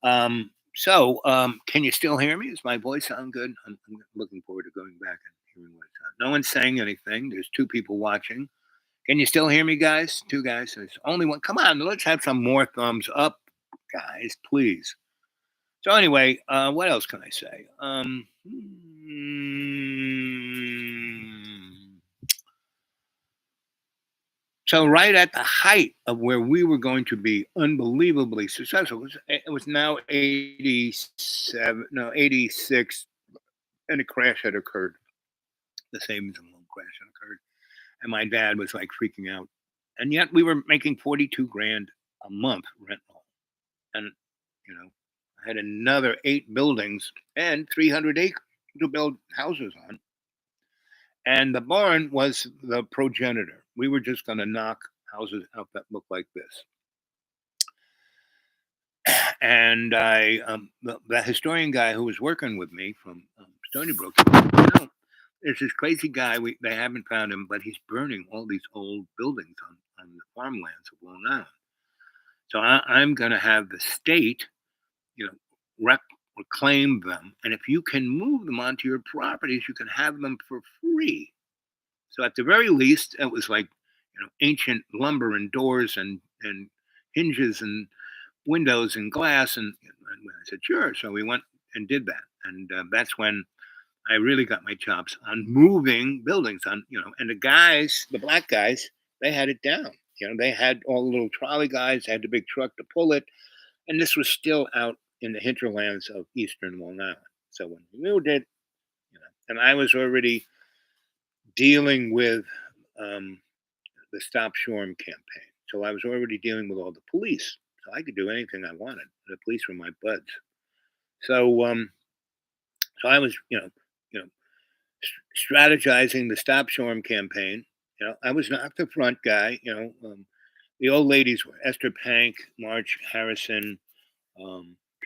Can you still hear me? Does my voice sound good? I'm looking forward to going back and hearing what it sounds. No one's saying anything. There's 2 people watching. Can you still hear me, guys? 2 guys. There's only one. Come on, let's have some more thumbs up, guys, please. So anyway, what else can I say? So right at the height of where we were going to be unbelievably successful, it was now 87, no, 86, and a crash had occurred. The savings and loan crash had occurred. And my dad was like freaking out. And yet we were making 42 grand a month rental. And, I had another 8 buildings and 300 acres to build houses on. And the barn was the progenitor. We were just going to knock houses out that looked like this. And the historian guy who was working with me from Stony Brook, there's this crazy guy. They haven't found him, but he's burning all these old buildings on the farmlands of Long Island. So I'm going to have the state, reclaim them. And if you can move them onto your properties, you can have them for free. So at the very least, it was like, ancient lumber and doors and hinges and windows and glass. And I said, sure. So we went and did that. And that's when I really got my chops on moving buildings and the black guys, they had it down. They had all the little trolley guys, had the big truck to pull it. And this was still out in the hinterlands of Eastern Long Island. So when we moved it, and I was already dealing with the Stop Shoreham campaign. So I was already dealing with all the police. So I could do anything I wanted. The police were my buds. So I was, strategizing the Stop Shoreham campaign. I was not the front guy. The old ladies were Esther Pank, Marge Harrison,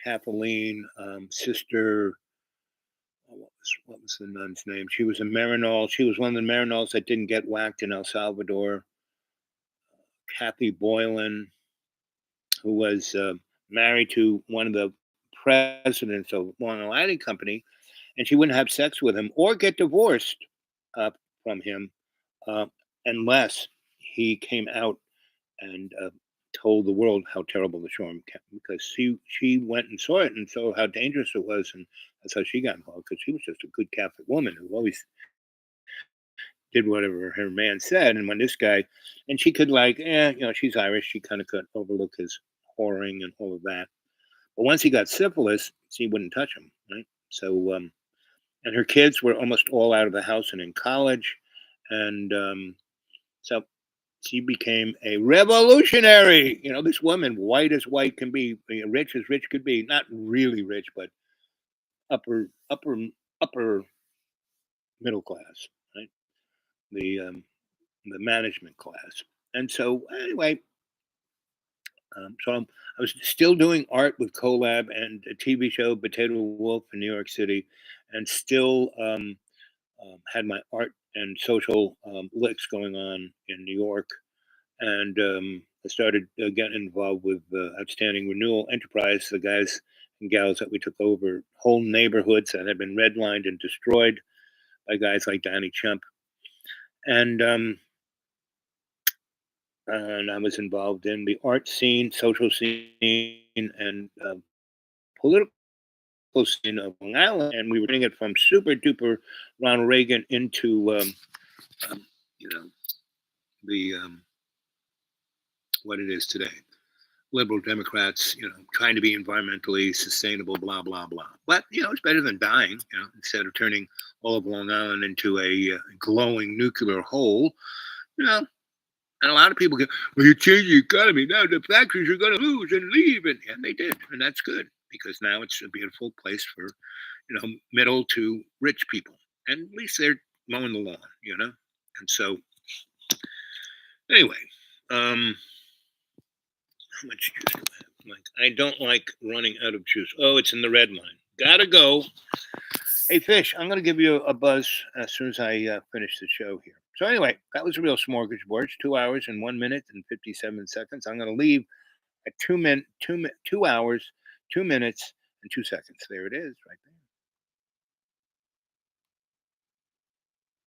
Kathleen, Sister. What was the nun's name? She was a Marinol. She was one of the Marinols that didn't get whacked in El Salvador. Kathy Boylan, who was married to one of the presidents of Long Island Lighting Company, and she wouldn't have sex with him or get divorced from him unless he came out and told the world how terrible the Shoreham because she went and saw it and saw how dangerous it was, and that's how she got involved because she was just a good Catholic woman who always did whatever her man said. And when this guy, and she could she's Irish, she kind of could overlook his whoring and all of that. But once he got syphilis, she wouldn't touch him, right? So, and her kids were almost all out of the house and in college, and so she became a revolutionary. You know, this woman, white as white can be, rich as rich could be. Not really rich, but upper, upper, upper middle class, right? The management class. And so, anyway, I was still doing art with Collab and a TV show, Potato Wolf in New York City, and still had my art and social licks going on in New York. And I started getting involved with Outstanding Renewal Enterprise, the guys and gals that we took over whole neighborhoods that had been redlined and destroyed by guys like Danny Chump. And I was involved in the art scene, social scene, and political scene of Long Island. And we were doing it from super duper Ronald Reagan into, you know, the what it is today. Liberal Democrats, you know, trying to be environmentally sustainable, blah, blah, blah. But, you know, it's better than dying, you know, instead of turning all of Long Island into a glowing nuclear hole, you know. And a lot of people go, well, you change the economy. Now the factories are going to lose and leave. And they did. And that's good because now it's a beautiful place for, you know, middle to rich people. And at least they're mowing the lawn, you know. And so, anyway, how much juice do I have? Like, I don't like running out of juice. Oh, it's in the red line. Gotta go. Hey, Fish, I'm going to give you a buzz as soon as I finish the show here. So anyway, that was a real smorgasbord. 2 hours and 1 minute and 57 seconds. I'm going to leave at 2 hours, 2 minutes and 2 seconds. There it is, right there.